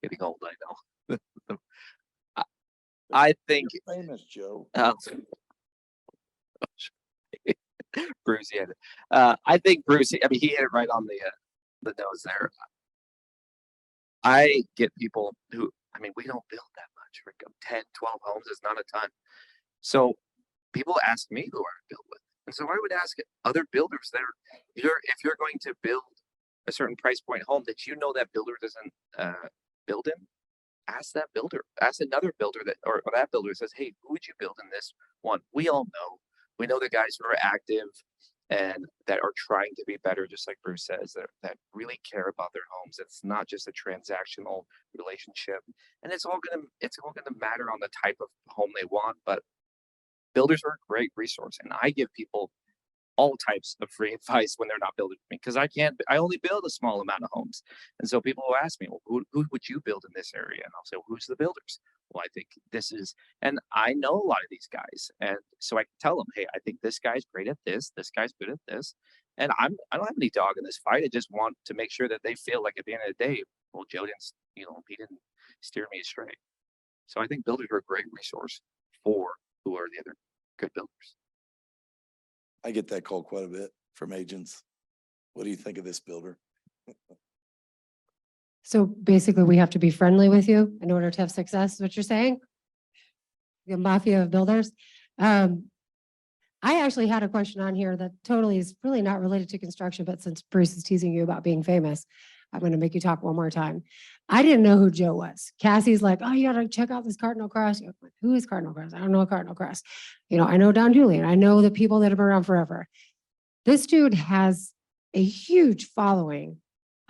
Getting old, I know. I think You're famous, Joe. Bruce, I think Bruce, I mean, he hit it right on the nose there. I get people who, I mean, we don't build that much. Rick, 10, 12 homes is not a ton. So people ask me who I build with. And so I would ask other builders that are, if you're going to build a certain price point home that you know that builder doesn't build in, ask that builder, ask another builder that, or that builder says, hey, who would you build in this one? We all know. We know the guys who are active and that are trying to be better, just like Bruce says, that really care about their homes. It's not just a transactional relationship, and it's all gonna matter on the type of home they want. But builders are a great resource, and I give people all types of free advice when they're not building for me, because I only build a small amount of homes. And so people will ask me, well, who would you build in this area? And I'll say, well, who's the builders? Well, I think this is, and I know a lot of these guys. And so I can tell them, hey, I think this guy's great at this guy's good at this. And I don't have any dog in this fight. I just want to make sure that they feel like at the end of the day, well, Joe didn't, he didn't steer me astray. So I think builders are a great resource for who are the other good builders. I get that call quite a bit from agents. What do you think of this builder? So basically, we have to be friendly with you in order to have success, is what you're saying? The mafia of builders. I actually had a question on here that totally is really not related to construction, but since Bruce is teasing you about being famous, I'm going to make you talk one more time. I didn't know who Joe was. Cassie's like, oh, you got to check out this Cardinal Crest. Who is Cardinal Crest? I don't know a Cardinal Crest. I know Don Julian. I know the people that have been around forever. This dude has a huge following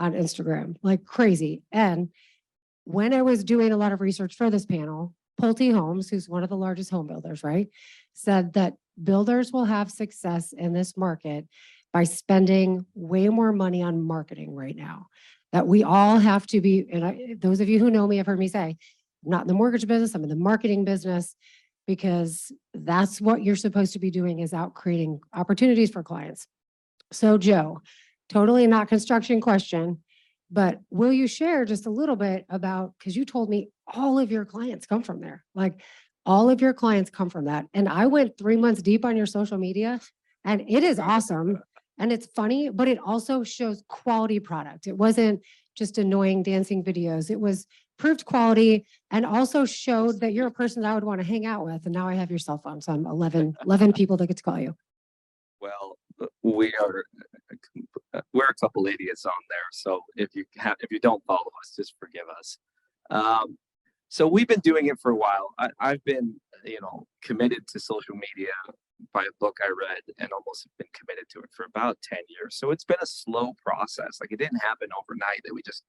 on Instagram, like crazy. And when I was doing a lot of research for this panel, Pulte Homes, who's one of the largest home builders, right, said that builders will have success in this market by spending way more money on marketing right now. That we all have to be, and those of you who know me have heard me say, I'm not in the mortgage business, I'm in the marketing business, because that's what you're supposed to be doing, is out creating opportunities for clients. So Joe, totally not construction question, but will you share just a little bit about, because you told me all of your clients come from there, like all of your clients come from that. And I went 3 months deep on your social media, and it is awesome. And it's funny, but it also shows quality product. It wasn't just annoying dancing videos. It was proved quality and also showed that you're a person that I would want to hang out with. And now I have your cell phone. So I'm 11 people that get to call you. Well, we're a couple idiots on there. So if you don't follow us, just forgive us. So we've been doing it for a while. I've been, committed to social media by a book I read, and almost been committed to it for about 10 years. So it's been a slow process. Like, it didn't happen overnight that we just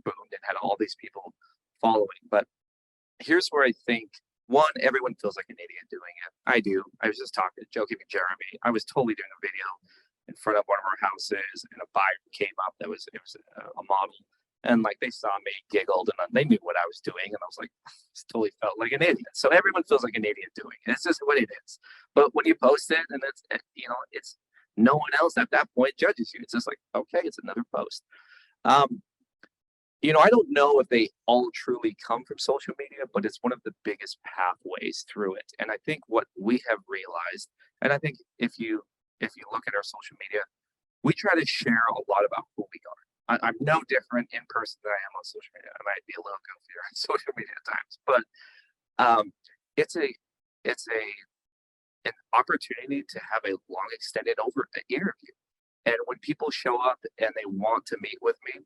boomed and had all these people following. But here's where I think, one, everyone feels like an idiot doing it. I do. I was just joking with Jeremy. I was totally doing a video in front of one of our houses, and a buyer came up it was a model. And like, they saw me, giggled, and they knew what I was doing. And I was like, totally felt like an idiot. So everyone feels like an idiot doing it. It's just what it is. But when you post it, and it's no one else at that point judges you. It's just like, okay, it's another post. I don't know if they all truly come from social media, but it's one of the biggest pathways through it. And I think what we have realized, and I think if you look at our social media, we try to share a lot about who we are. I'm no different in person than I am on social media. I might be a little goofier on social media at times, but it's an opportunity to have a long extended interview. And when people show up and they want to meet with me,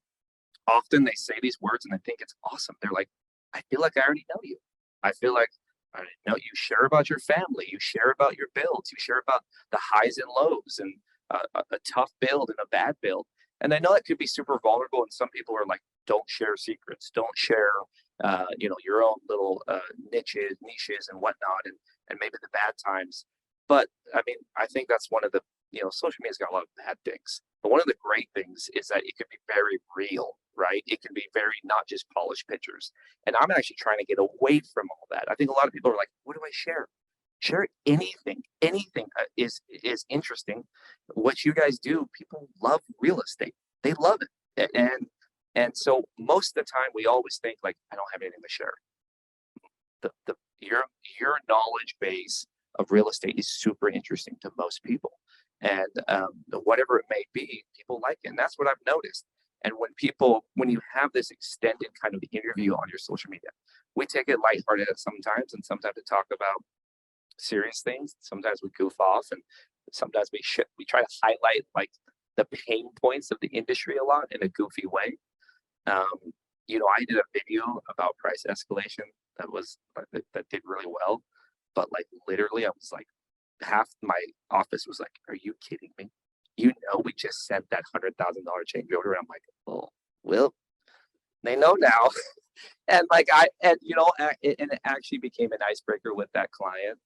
often they say these words and I think it's awesome. They're like, I feel like I already know you. I feel like I know you share about your family, you share about your builds, you share about the highs and lows, and a tough build and a bad build. And I know it could be super vulnerable, and some people are like, don't share secrets, don't share, your own little niches and whatnot, and maybe the bad times. But I mean, I think that's one of the, social media's got a lot of bad things, but one of the great things is that it can be very real, right? It can be very, not just polished pictures. And I'm actually trying to get away from all that. I think a lot of people are like, what do I share? Share anything is interesting. What you guys do, people love real estate. They love it. And so most of the time we always think like, I don't have anything to share. Your knowledge base of real estate is super interesting to most people. And whatever it may be, people like it. And that's what I've noticed. And when you have this extended kind of interview on your social media, we take it lighthearted sometimes, and sometimes to talk about serious things. Sometimes we goof off, and sometimes we try to highlight like the pain points of the industry a lot in a goofy way. I did a video about price escalation that did really well, but like literally I was like, half my office was like, are you kidding me? We just sent that $100,000 change order. I'm like, oh, well, they know now. And like, and it actually became an icebreaker with that client.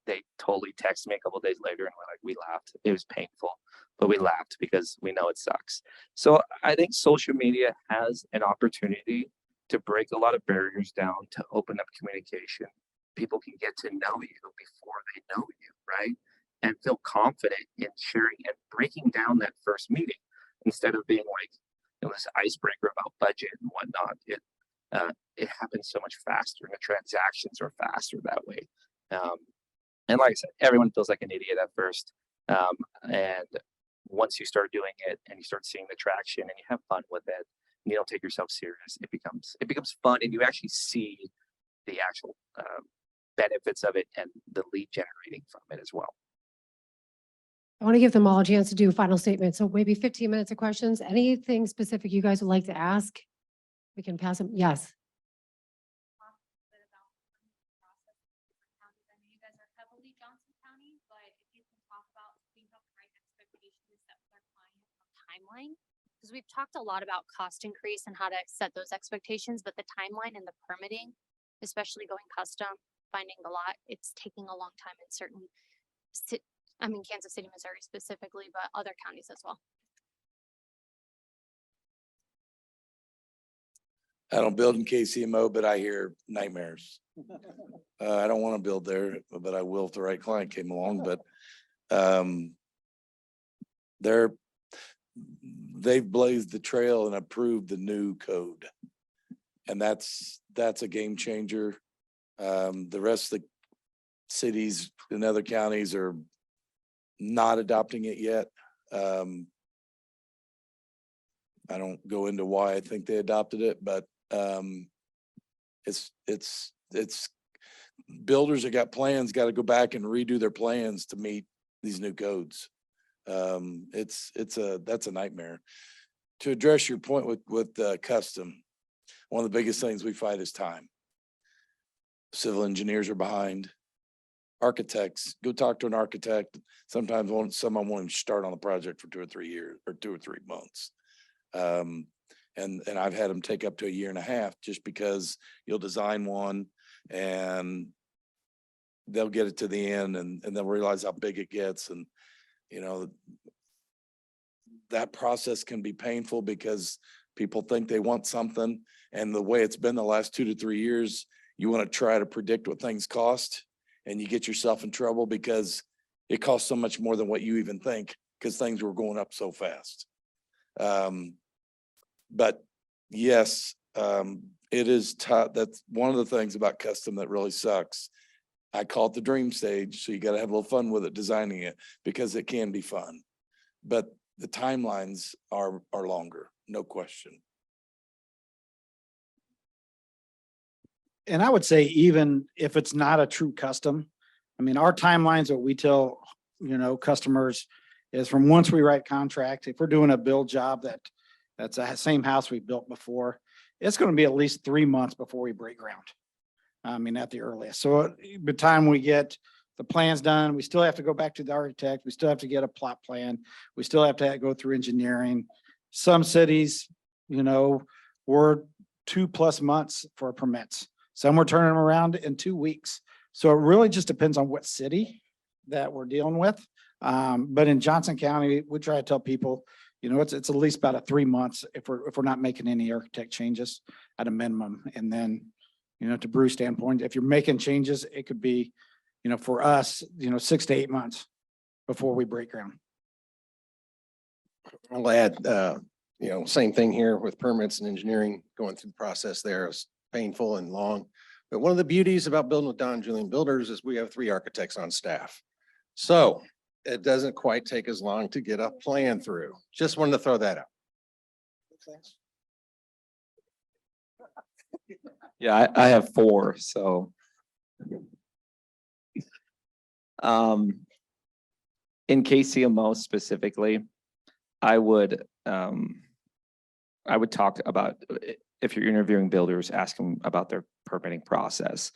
they totally texted me a couple days later and we laughed. It was painful, but we laughed because we know it sucks. So I think social media has an opportunity to break a lot of barriers down, to open up communication. People can get to know you before they know you, right? And feel confident in sharing and breaking down that first meeting instead of being like, this icebreaker about budget and whatnot. It happens so much faster, and the transactions are faster that way. And like I said, everyone feels like an idiot at first. And once you start doing it and you start seeing the traction and you have fun with it, and you don't take yourself serious, it becomes fun, and you actually see the actual benefits of it and the lead generating from it as well. I want to give them all a chance to do a final statement. So maybe 15 minutes of questions. Anything specific you guys would like to ask? We can pass them. Yes. I know you guys are heavily Johnson County, but if you can talk about being the right expectations set with our client on timeline, because we've talked a lot about cost increase and how to set those expectations, but the timeline and the permitting, especially going custom, finding the lot, it's taking a long time in certain, Kansas City, Missouri specifically, but other counties as well. I don't build in KCMO, but I hear nightmares. I don't want to build there, but I will if the right client came along, but they've blazed the trail and approved the new code. And that's a game changer. The rest of the cities in other counties are not adopting it yet. I don't go into why I think they adopted it, but it's builders that got plans got to go back and redo their plans to meet these new codes. That's a nightmare. To address your point with custom, one of the biggest things we fight is time. Civil engineers are behind. Architects, go talk to an architect. Sometimes someone won't even start on the project for 2 or 3 years or 2 or 3 months. And I've had them take up to 1.5 years just because you'll design one and they'll get it to the end and they'll realize how big it gets. And, that process can be painful because people think they want something. And the way it's been the last 2 to 3 years, you want to try to predict what things cost. And you get yourself in trouble because it costs so much more than what you even think because things were going up so fast. But yes, it is tough. That's one of the things about custom that really sucks. I call it the dream stage. So you got to have a little fun with it, designing it, because it can be fun. But the timelines are longer, no question. And I would say even if it's not a true custom, our timelines, what we tell, customers is from once we write contract, if we're doing a build job that's the same house we built before, it's going to be at least 3 months before we break ground. At the earliest. So by the time we get the plans done, we still have to go back to the architect. We still have to get a plot plan. We still have to go through engineering. Some cities, we're 2+ months for permits. Some we're turning them around in 2 weeks. So it really just depends on what city that we're dealing with. But in Johnson County, we try to tell people, it's at least about a 3 months if we're not making any architect changes at a minimum. And then, to Bruce's standpoint, if you're making changes, it could be, for us, 6 to 8 months before we break ground. I'll add, same thing here with permits and engineering. Going through the process there is painful and long. But one of the beauties about building with Don Julian Builders is we have 3 architects on staff. So it doesn't quite take as long to get a plan through. Just wanted to throw that out. Yeah, I have 4. So in KCMO specifically, I would talk about, if you're interviewing builders, ask them about their permitting process.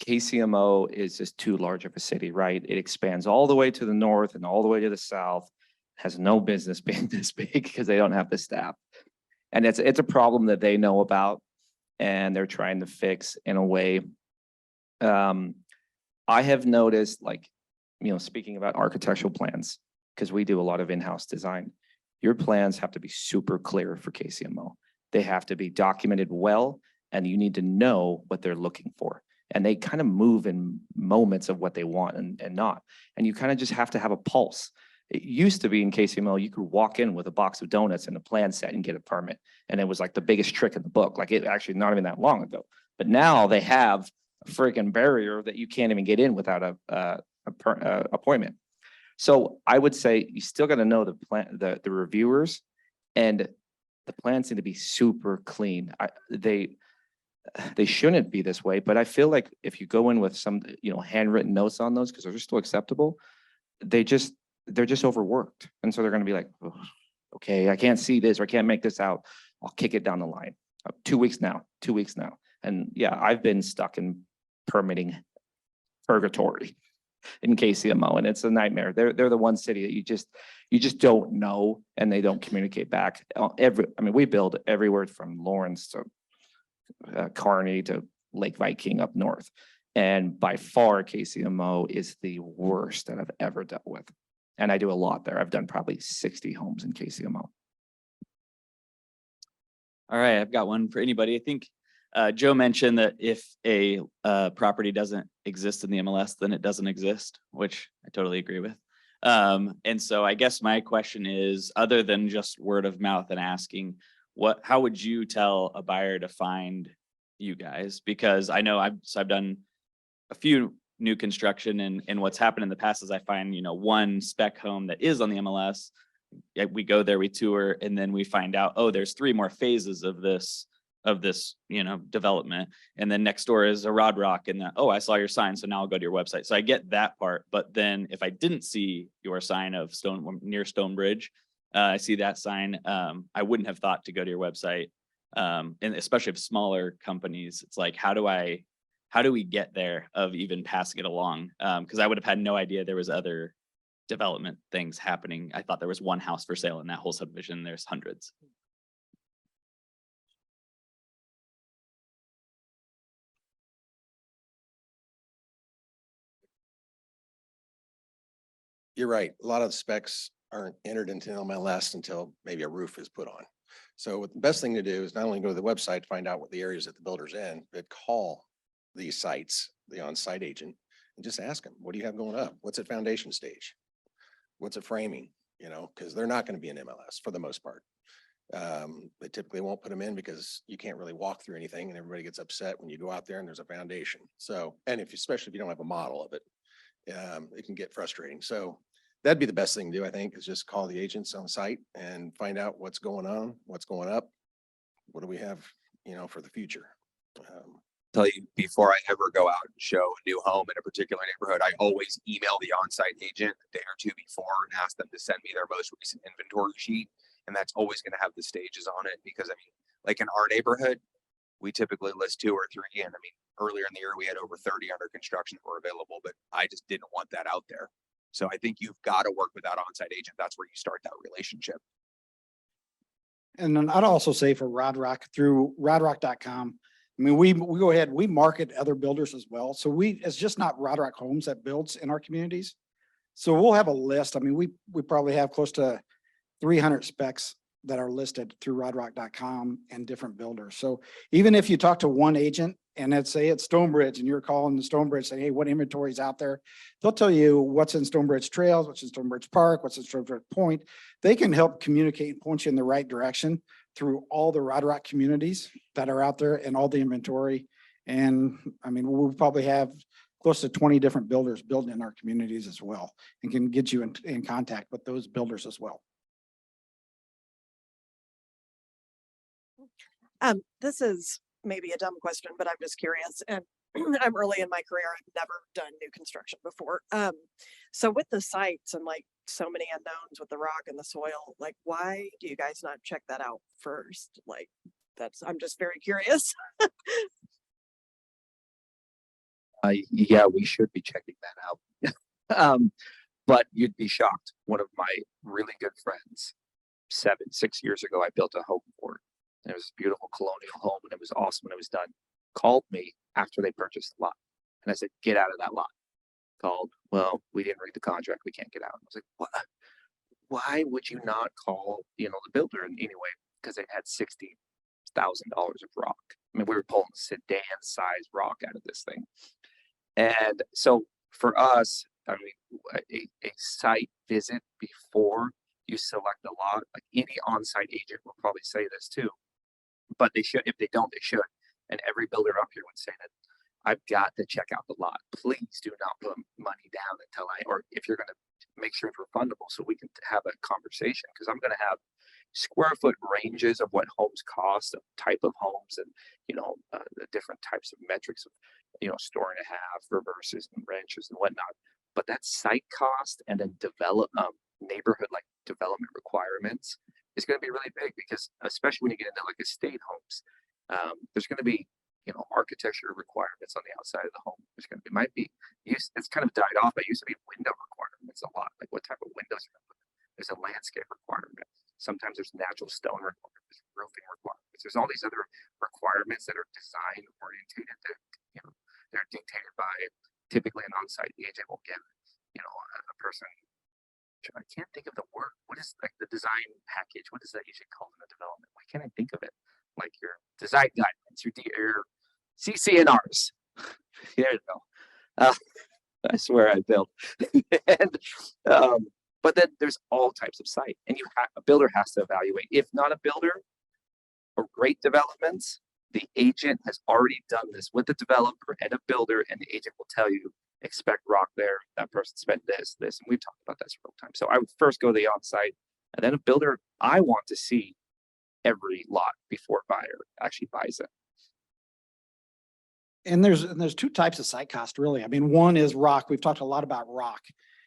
KCMO is just too large of a city, right? It expands all the way to the north and all the way to the south, has no business being this big because they don't have the staff. And it's a problem that they know about and they're trying to fix in a way. I have noticed, like, speaking about architectural plans, because we do a lot of in-house design, your plans have to be super clear for KCMO. They have to be documented well, and you need to know what they're looking for. And they kind of move in moments of what they want and not. And you kind of just have to have a pulse. It used to be in KCMO, you could walk in with a box of donuts and a plan set and get a permit. And it was like the biggest trick in the book. Like, it actually not even that long ago. But now they have a freaking barrier that you can't even get in without a appointment. So I would say you still got to know the plan, the reviewers, and the plans need to be super clean. They shouldn't be this way, but I feel like if you go in with some, handwritten notes on those, because they're still acceptable, they're just overworked. And so they're going to be like, oh, okay, I can't see this, or I can't make this out. I'll kick it down the line. 2 weeks now. And yeah, I've been stuck in permitting purgatory in KCMO, and it's a nightmare. They're the one city that you just don't know, and they don't communicate back. We build everywhere from Lawrence to Kearney to Lake Viking up north, and by far KCMO is the worst that I've ever dealt with. And I do a lot there. I've done probably 60 homes in KCMO. All right, I've got one for anybody. I think Joe mentioned that if a property doesn't exist in the MLS, then it doesn't exist, which I totally agree with. And so I guess my question is, other than just word of mouth and asking, how would you tell a buyer to find you guys? Because I know I've done a few new construction, and what's happened in the past is I find, one spec home that is on the MLS. We go there, we tour, and then we find out, oh, there's 3 more phases of this, development. And then next door is a Rodrock, and oh, I saw your sign, so now I'll go to your website. So I get that part. But then if I didn't see your sign of near Stonebridge, I see that sign, I wouldn't have thought to go to your website. And especially if smaller companies, it's like, how do we get there of even passing it along? Because I would have had no idea there was other development things happening. I thought there was one house for sale in that whole subdivision. There's hundreds. You're right. A lot of the specs aren't entered into MLS until maybe a roof is put on. So the best thing to do is not only go to the website to find out what the areas that the builder's in, but call these sites, the on-site agent, and just ask them, what do you have going up? What's at foundation stage? What's at framing? Because they're not going to be in MLS for the most part. They typically won't put them in because you can't really walk through anything, and everybody gets upset when you go out there and there's a foundation. So, and especially if you don't have a model of it, it can get frustrating. So that'd be the best thing to do, I think, is just call the agents on site and find out what's going on, what's going up. What do we have, for the future? Tell you, before I ever go out and show a new home in a particular neighborhood, I always email the on-site agent a day or 2 before and ask them to send me their most recent inventory sheet. And that's always going to have the stages on it, because like in our neighborhood, we typically list 2 or 3. And earlier in the year, we had over 30 under construction that were available, but I just didn't want that out there. So I think you've got to work with that on-site agent. That's where you start that relationship. And then I'd also say for Rodrock, through rodrock.com, we go ahead, we market other builders as well. So it's just not Rodrock Homes that builds in our communities. So we'll have a list. We probably have close to 300 specs that are listed through rodrock.com and different builders. So even if you talk to one agent and let's say it's Stonebridge and you're calling the Stonebridge saying, hey, what inventory is out there? They'll tell you what's in Stonebridge Trails, what's in Stonebridge Park, what's in Stonebridge Point. They can help communicate and point you in the right direction through all the Rodrock communities that are out there and all the inventory. And we'll probably have close to 20 different builders building in our communities as well, and can get you in contact with those builders as well. This is maybe a dumb question, but I'm just curious. And I'm early in my career. I've never done new construction before. So with the sites and like so many unknowns with the rock and the soil, like why do you guys not check that out first? Like I'm just very curious. Yeah, we should be checking that out. But you'd be shocked. One of my really good friends, 6 years ago, I built a home for it. It was a beautiful colonial home, and it was awesome when it was done. Called me after they purchased the lot. And I said, get out of that lot. called, well, we didn't read the contract, we can't get out. I was like, what? Why would you not call, the builder anyway? Because they had $60,000 of rock. I mean, we were pulling sedan size rock out of this thing. And so for us, I mean, a site visit before you select a lot, like any on-site agent will probably say this too, but they should, if they don't, they should. And every builder up here would say that I've got to check out the lot. Please do not put money down until or if you're going to make sure it's refundable so we can have a conversation, because I'm going to have square foot ranges of what homes cost, of type of homes, and the different types of metrics of store and a half, reverses and wrenches and whatnot. But that site cost and then neighborhood like development requirements is going to be really big, because especially when you get into like estate homes, there's going to be architecture requirements on the outside of the home. There's going to be it's kind of died off, but it used to be window requirements a lot, like what type of windows you're going to put. There's a landscape requirement. Sometimes there's natural stone requirements, roofing requirements. There's all these other requirements that are design orientated that they're dictated by typically an on-site agent will give a person. I can't think of the word. What is like the design package? What is that usually called in a development? Why can't I think of it? Like your design guidelines, your CCNRs. There you go. I swear I built. And but then there's all types of site, and a builder has to evaluate. If not a builder or great developments, the agent has already done this with the developer and a builder, and the agent will tell you, expect rock there. That person spent this, and we've talked about that several times. So I would first go to the on-site, and then a builder. I want to see every lot before buyer actually buys it. And there's two types of site cost, really. I mean, one is rock. We've talked a lot about rock,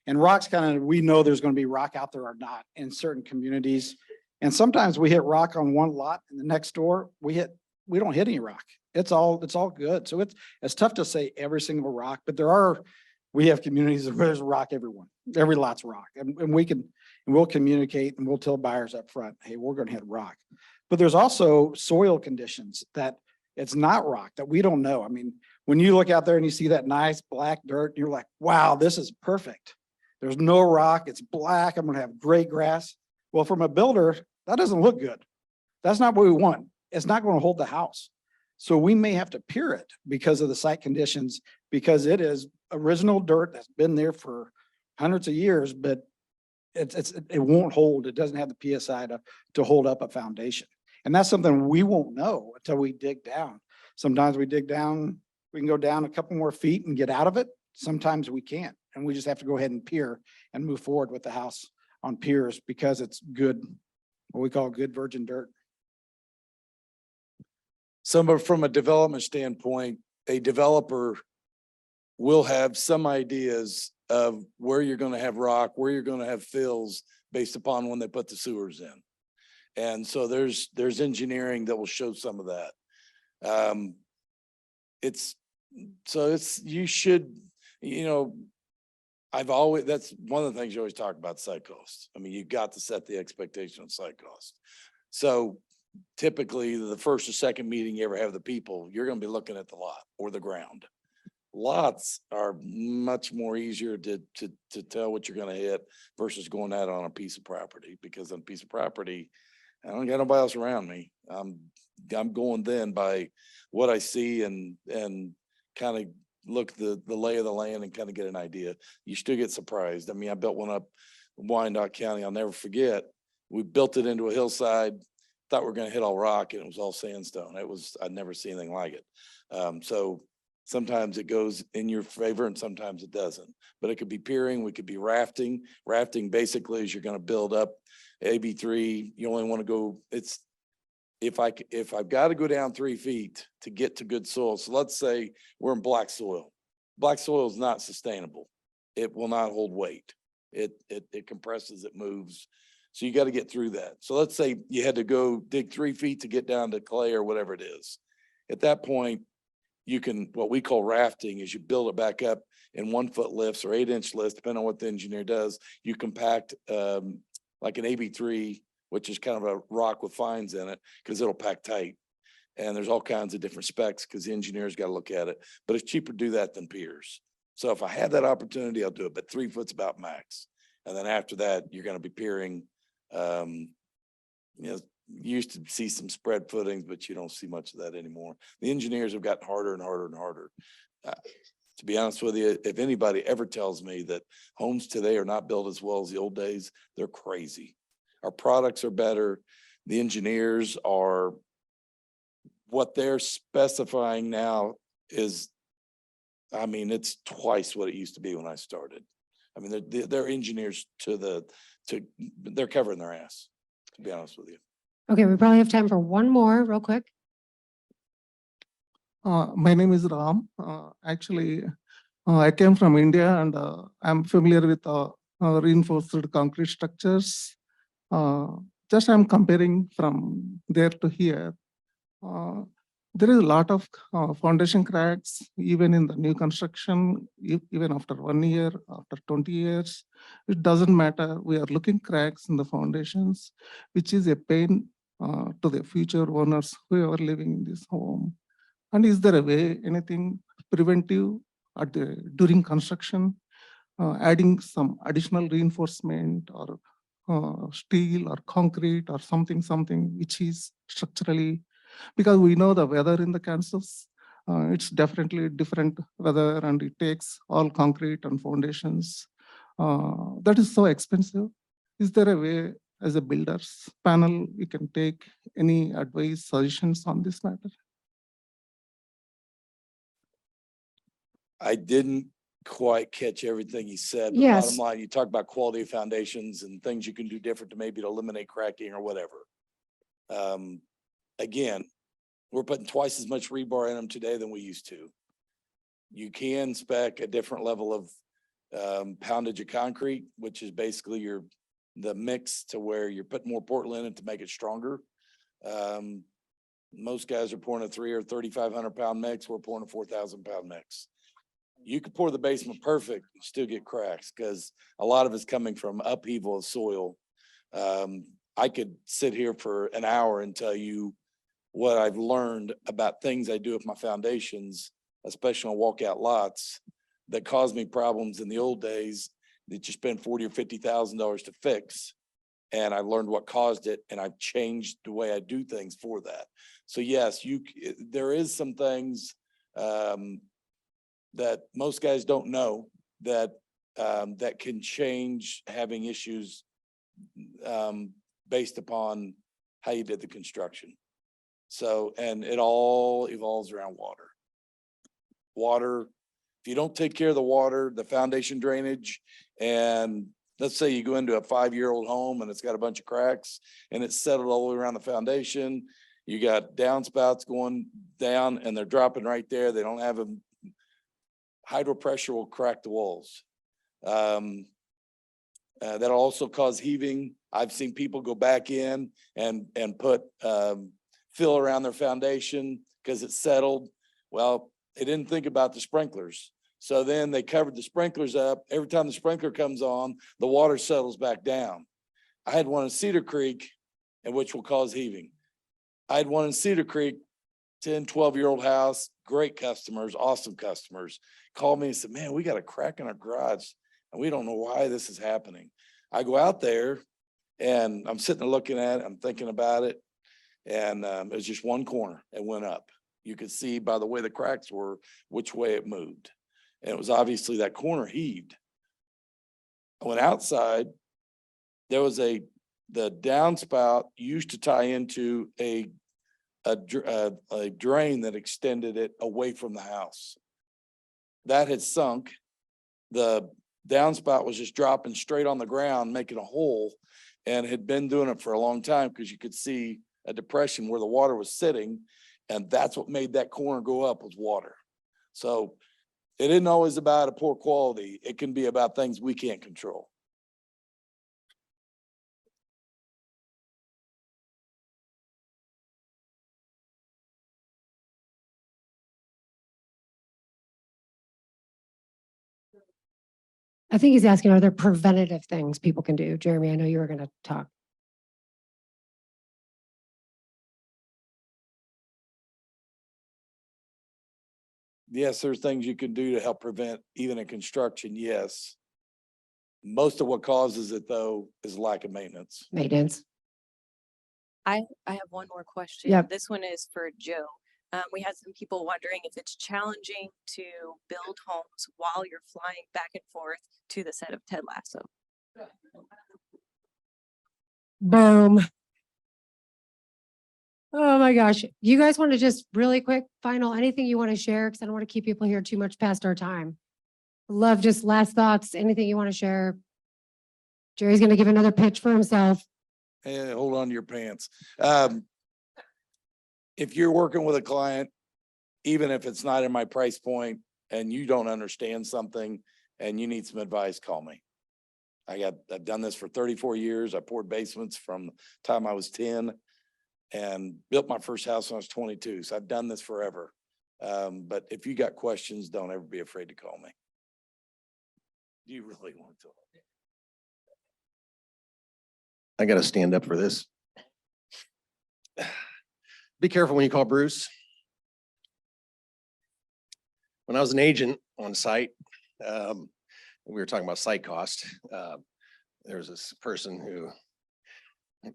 and rock's we know there's going to be rock out there or not in certain communities. And sometimes we hit rock on one lot, and the next door we don't hit any rock. It's all good. So it's tough to say every single rock, but we have communities where there's rock everywhere. Every lot's rock, and we'll communicate and we'll tell buyers up front, hey, we're going to hit rock. But there's also soil conditions that it's not rock that we don't know. I mean, when you look out there and you see that nice black dirt, you're like, wow, this is perfect. There's no rock. It's black. I'm going to have great grass. Well, from a builder, that doesn't look good. That's not what we want. It's not going to hold the house. So we may have to pier it because of the site conditions, because it is original dirt that's been there for hundreds of years, but it won't hold. It doesn't have the PSI to hold up a foundation. And that's something we won't know until we dig down. Sometimes we dig down, we can go down a couple more feet and get out of it. Sometimes we can't. And we just have to go ahead and pier and move forward with the house on piers because it's good, what we call good virgin dirt. From a development standpoint, a developer will have some ideas of where you're going to have rock, where you're going to have fills based upon when they put the sewers in. And so there's engineering that will show some of that. That's one of the things you always talk about, site costs. I mean, you've got to set the expectation of site cost. So typically the first or second meeting you ever have the people, you're going to be looking at the lot or the ground. Lots are much more easier to tell what you're going to hit versus going out on a piece of property, because on a piece of property, I don't got nobody else around me. I'm going then by what I see and kind of look the lay of the land and kind of get an idea. You still get surprised. I mean, I built one up in Wyandotte County. I'll never forget. We built it into a hillside, thought we were going to hit all rock, and it was all sandstone. I'd never seen anything like it. So sometimes it goes in your favor and sometimes it doesn't, but it could be piering. We could be rafting. Rafting basically is you're going to build up AB3. You only want to go, if I've got to go down 3 feet to get to good soil. So let's say we're in black soil. Black soil is not sustainable. It will not hold weight. It compresses, it moves. So you got to get through that. So let's say you had to go dig 3 feet to get down to clay or whatever it is. At that point, you can, what we call rafting is you build it back up in 1 foot lifts or 8-inch lifts, depending on what the engineer does. You compact like an AB3, which is kind of a rock with fines in it, because it'll pack tight. And there's all kinds of different specs because the engineers got to look at it. But it's cheaper to do that than piers. So if I had that opportunity, I'll do it, but 3 foot's about max. And then after that, you're gonna be peering, you know, you used to see some spread footings, but you don't see much of that anymore. The engineers have gotten harder and harder and harder. To be honest with you, if anybody ever tells me that homes today are not built as well as the old days, they're crazy. Our products are better. The engineers are, what they're specifying now is, I mean, it's twice what it used to be when I started. I mean, they're engineers they're covering their ass, to be honest with you. Okay, we probably have time for one more real quick. My name is Ram. Actually, I came from India and I'm familiar with reinforced concrete structures. Just I'm comparing from there to here. There is a lot of foundation cracks, even in the new construction, even after 1 year, after 20 years. It doesn't matter. We are looking cracks in the foundations, which is a pain to the future owners who are living in this home. And is there a way, anything preventive during construction, adding some additional reinforcement or steel or concrete or something which is structurally, because we know the weather in the Kansas, it's definitely different weather and it takes all concrete and foundations. That is so expensive. Is there a way as a builders panel, we can take any advice, suggestions on this matter? I didn't quite catch everything he said. But Yes. Bottom line, you talk about quality of foundations and things you can do different to maybe to eliminate cracking or whatever. Again, we're putting twice as much rebar in them today than we used to. You can spec a different level of poundage of concrete, which is basically the mix to where you're putting more Portland in it to make it stronger. Most guys are pouring a 300 or 3,500 pound mix. We're pouring a 4,000 pound mix. You could pour the basement perfect and still get cracks because a lot of it's coming from upheaval of soil. I could sit here for an hour and tell you what I've learned about things I do with my foundations, especially on walkout lots, that caused me problems in the old days that you spend $40,000 or $50,000 to fix. And I learned what caused it, and I've changed the way I do things for that. So yes, there is some things that most guys don't know that that can change having issues based upon how you did the construction. So, and it all evolves around water. Water, if you don't take care of the water, the foundation drainage, and let's say you go into a 5-year-old home and it's got a bunch of cracks and it's settled all the way around the foundation. You got downspouts going down and they're dropping right there. They don't have them. Hydro pressure will crack the walls. That'll also cause heaving. I've seen people go back in and put fill around their foundation because it's settled. Well, they didn't think about the sprinklers. So then they covered the sprinklers up. Every time the sprinkler comes on, the water settles back down. I had one in Cedar Creek, and which will cause heaving. I had one in Cedar Creek, 10, 12-year-old house, great customers, awesome customers, called me and said, man, we got a crack in our garage and we don't know why this is happening. I go out there and I'm sitting there looking at it, I'm thinking about it. And it was just one corner. It went up. You could see by the way the cracks were, which way it moved. And it was obviously that corner heaved. I went outside. There was the downspout used to tie into a drain that extended it away from the house. That had sunk. The downspout was just dropping straight on the ground, making a hole, and had been doing it for a long time because you could see a depression where the water was sitting, and that's what made that corner go up was water. So it isn't always about a poor quality. It can be about things we can't control. I think he's asking, are there preventative things people can do? Jeremy, I know you were going to talk. Yes, there's things you can do to help prevent even in construction, yes. Most of what causes it though is lack of maintenance. Maintenance. I have one more question. Yep. This one is for Joe. We had some people wondering if it's challenging to build homes while you're flying back and forth to the set of Ted Lasso. Boom. Oh my gosh. You guys want to just really quick, final, anything you want to share? Because I don't want to keep people here too much past our time. Love just last thoughts, anything you want to share? Jerry's going to give another pitch for himself. Hey, hold on to your pants. If you're working with a client, even if it's not in my price point and you don't understand something and you need some advice, call me. I've done this for 34 years. I poured basements from the time I was 10 and built my first house when I was 22. So I've done this forever. But if you got questions, don't ever be afraid to call me. Do you really want to? I gotta stand up for this. Be careful when you call Bruce. When I was an agent on site, we were talking about site cost. There was this person who,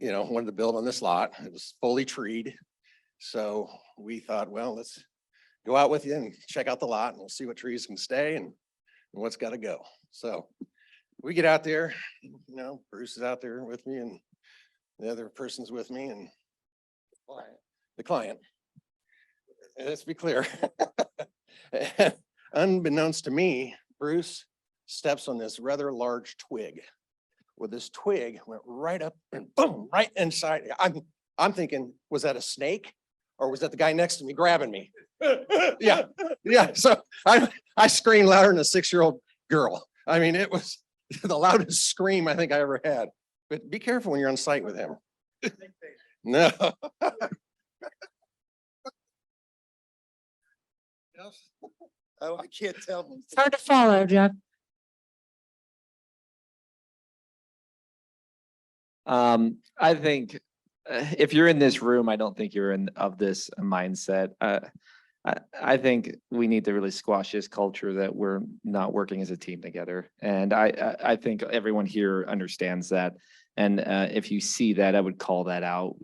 wanted to build on this lot. It was fully treed. So we thought, well, let's go out with you and check out the lot and we'll see what trees can stay and what's got to go. So we get out there, Bruce is out there with me and the other person's with me and the client. Let's be clear. Unbeknownst to me, Bruce steps on this rather large twig. Well, this twig went right up and boom, right inside. I'm thinking, was that a snake or was that the guy next to me grabbing me? Yeah. So I screamed louder than a 6-year-old girl. I mean, it was the loudest scream I think I ever had. But be careful when you're on site with him. No. Oh, I can't tell. It's hard to follow, Jeff. I think if you're in this room, I don't think you're of this mindset. I think we need to really squash this culture that we're not working as a team together. And I think everyone here understands that. And if you see that, I would call that out.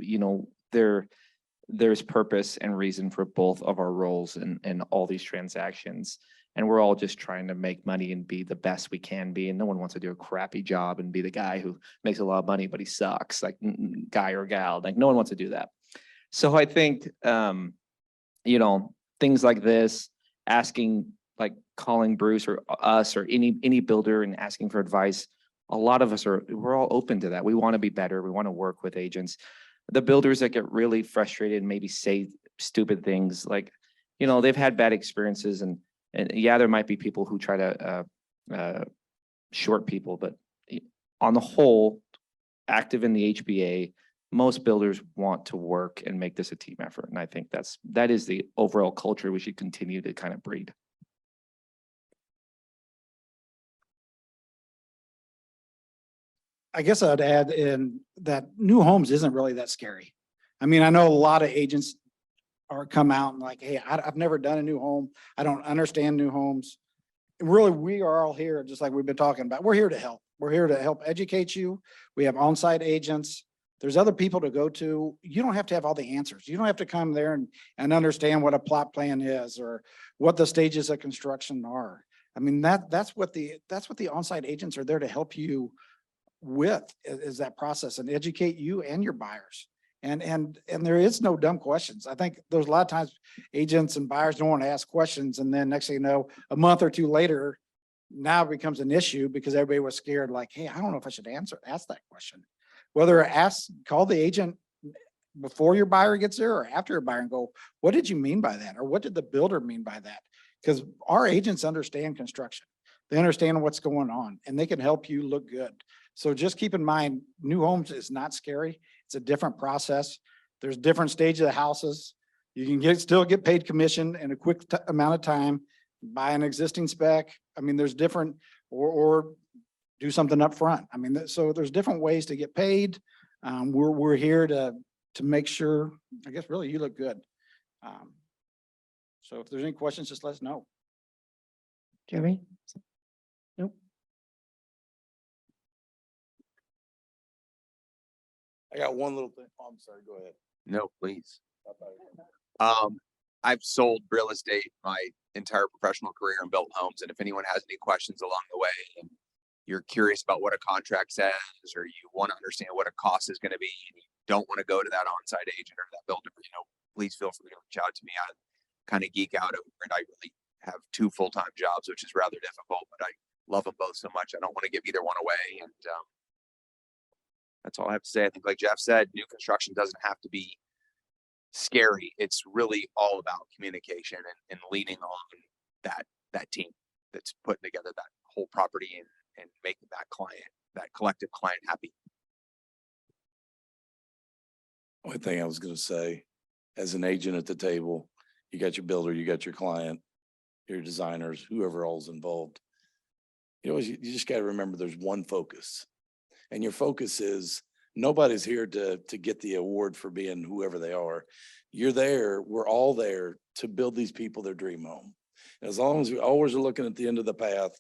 There's purpose and reason for both of our roles in all these transactions. And we're all just trying to make money and be the best we can be. And no one wants to do a crappy job and be the guy who makes a lot of money, but he sucks, like guy or gal. Like no one wants to do that. So I think, things like this, asking, like calling Bruce or us or any builder and asking for advice. A lot of us we're all open to that. We want to be better. We want to work with agents. The builders that get really frustrated and maybe say stupid things like, they've had bad experiences and yeah, there might be people who try to short people, but on the whole, active in the HBA, most builders want to work and make this a team effort. And I think that is the overall culture we should continue to kind of breed. I guess I'd add in that new homes isn't really that scary. I mean, I know a lot of agents come out and like, hey, I've never done a new home. I don't understand new homes. Really, we are all here, just like we've been talking about. We're here to help. We're here to help educate you. We have on-site agents. There's other people to go to. You don't have to have all the answers. You don't have to come there and understand what a plot plan is or what the stages of construction are. I mean, that's what the on-site agents are there to help you with, is that process and educate you and your buyers. And there is no dumb questions. I think there's a lot of times agents and buyers don't want to ask questions. And then next thing you know, a month or two later, now it becomes an issue because everybody was scared like, hey, I don't know if I should ask that question. Whether call the agent before your buyer gets there or after your buyer and go, what did you mean by that? Or what did the builder mean by that? Because our agents understand construction. They understand what's going on and they can help you look good. So just keep in mind, new homes is not scary. It's a different process. There's different stages of houses. You can still get paid commission in a quick amount of time, buy an existing spec. I mean, there's different, or do something up front. I mean, so there's different ways to get paid. We're here to make sure, I guess really you look good. So if there's any questions, just let us know. Jeremy? Nope. I got one little thing. Oh, I'm sorry, go ahead. No, please. I thought you were- I've sold real estate my entire professional career and built homes. And if anyone has any questions along the way and you're curious about what a contract says, or you want to understand what a cost is going to be, and you don't want to go to that on-site agent or that builder, please feel free to reach out to me. I kind of geek out over it. I really have 2 full-time jobs, which is rather difficult, but I love them both so much. I don't want to give either one away. And that's all I have to say. I think, like Jeff said, new construction doesn't have to be scary. It's really all about communication and leaning on that team that's putting together that whole property and making that collective client happy. Only thing I was gonna say, as an agent at the table, you got your builder, you got your client, your designers, whoever all's involved. You just gotta remember there's one focus. And your focus is, nobody's here to get the award for being whoever they are. You're there, we're all there to build these people their dream home. And as long as we always are looking at the end of the path,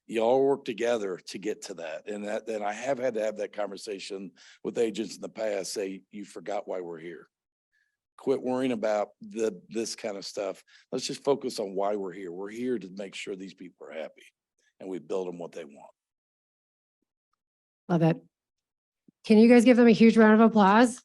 you all work together to get to that. And then I have had to have that conversation with agents in the past, say, you forgot why we're here. Quit worrying about this kind of stuff. Let's just focus on why we're here. We're here to make sure these people are happy and we build them what they want. Love it. Can you guys give them a huge round of applause?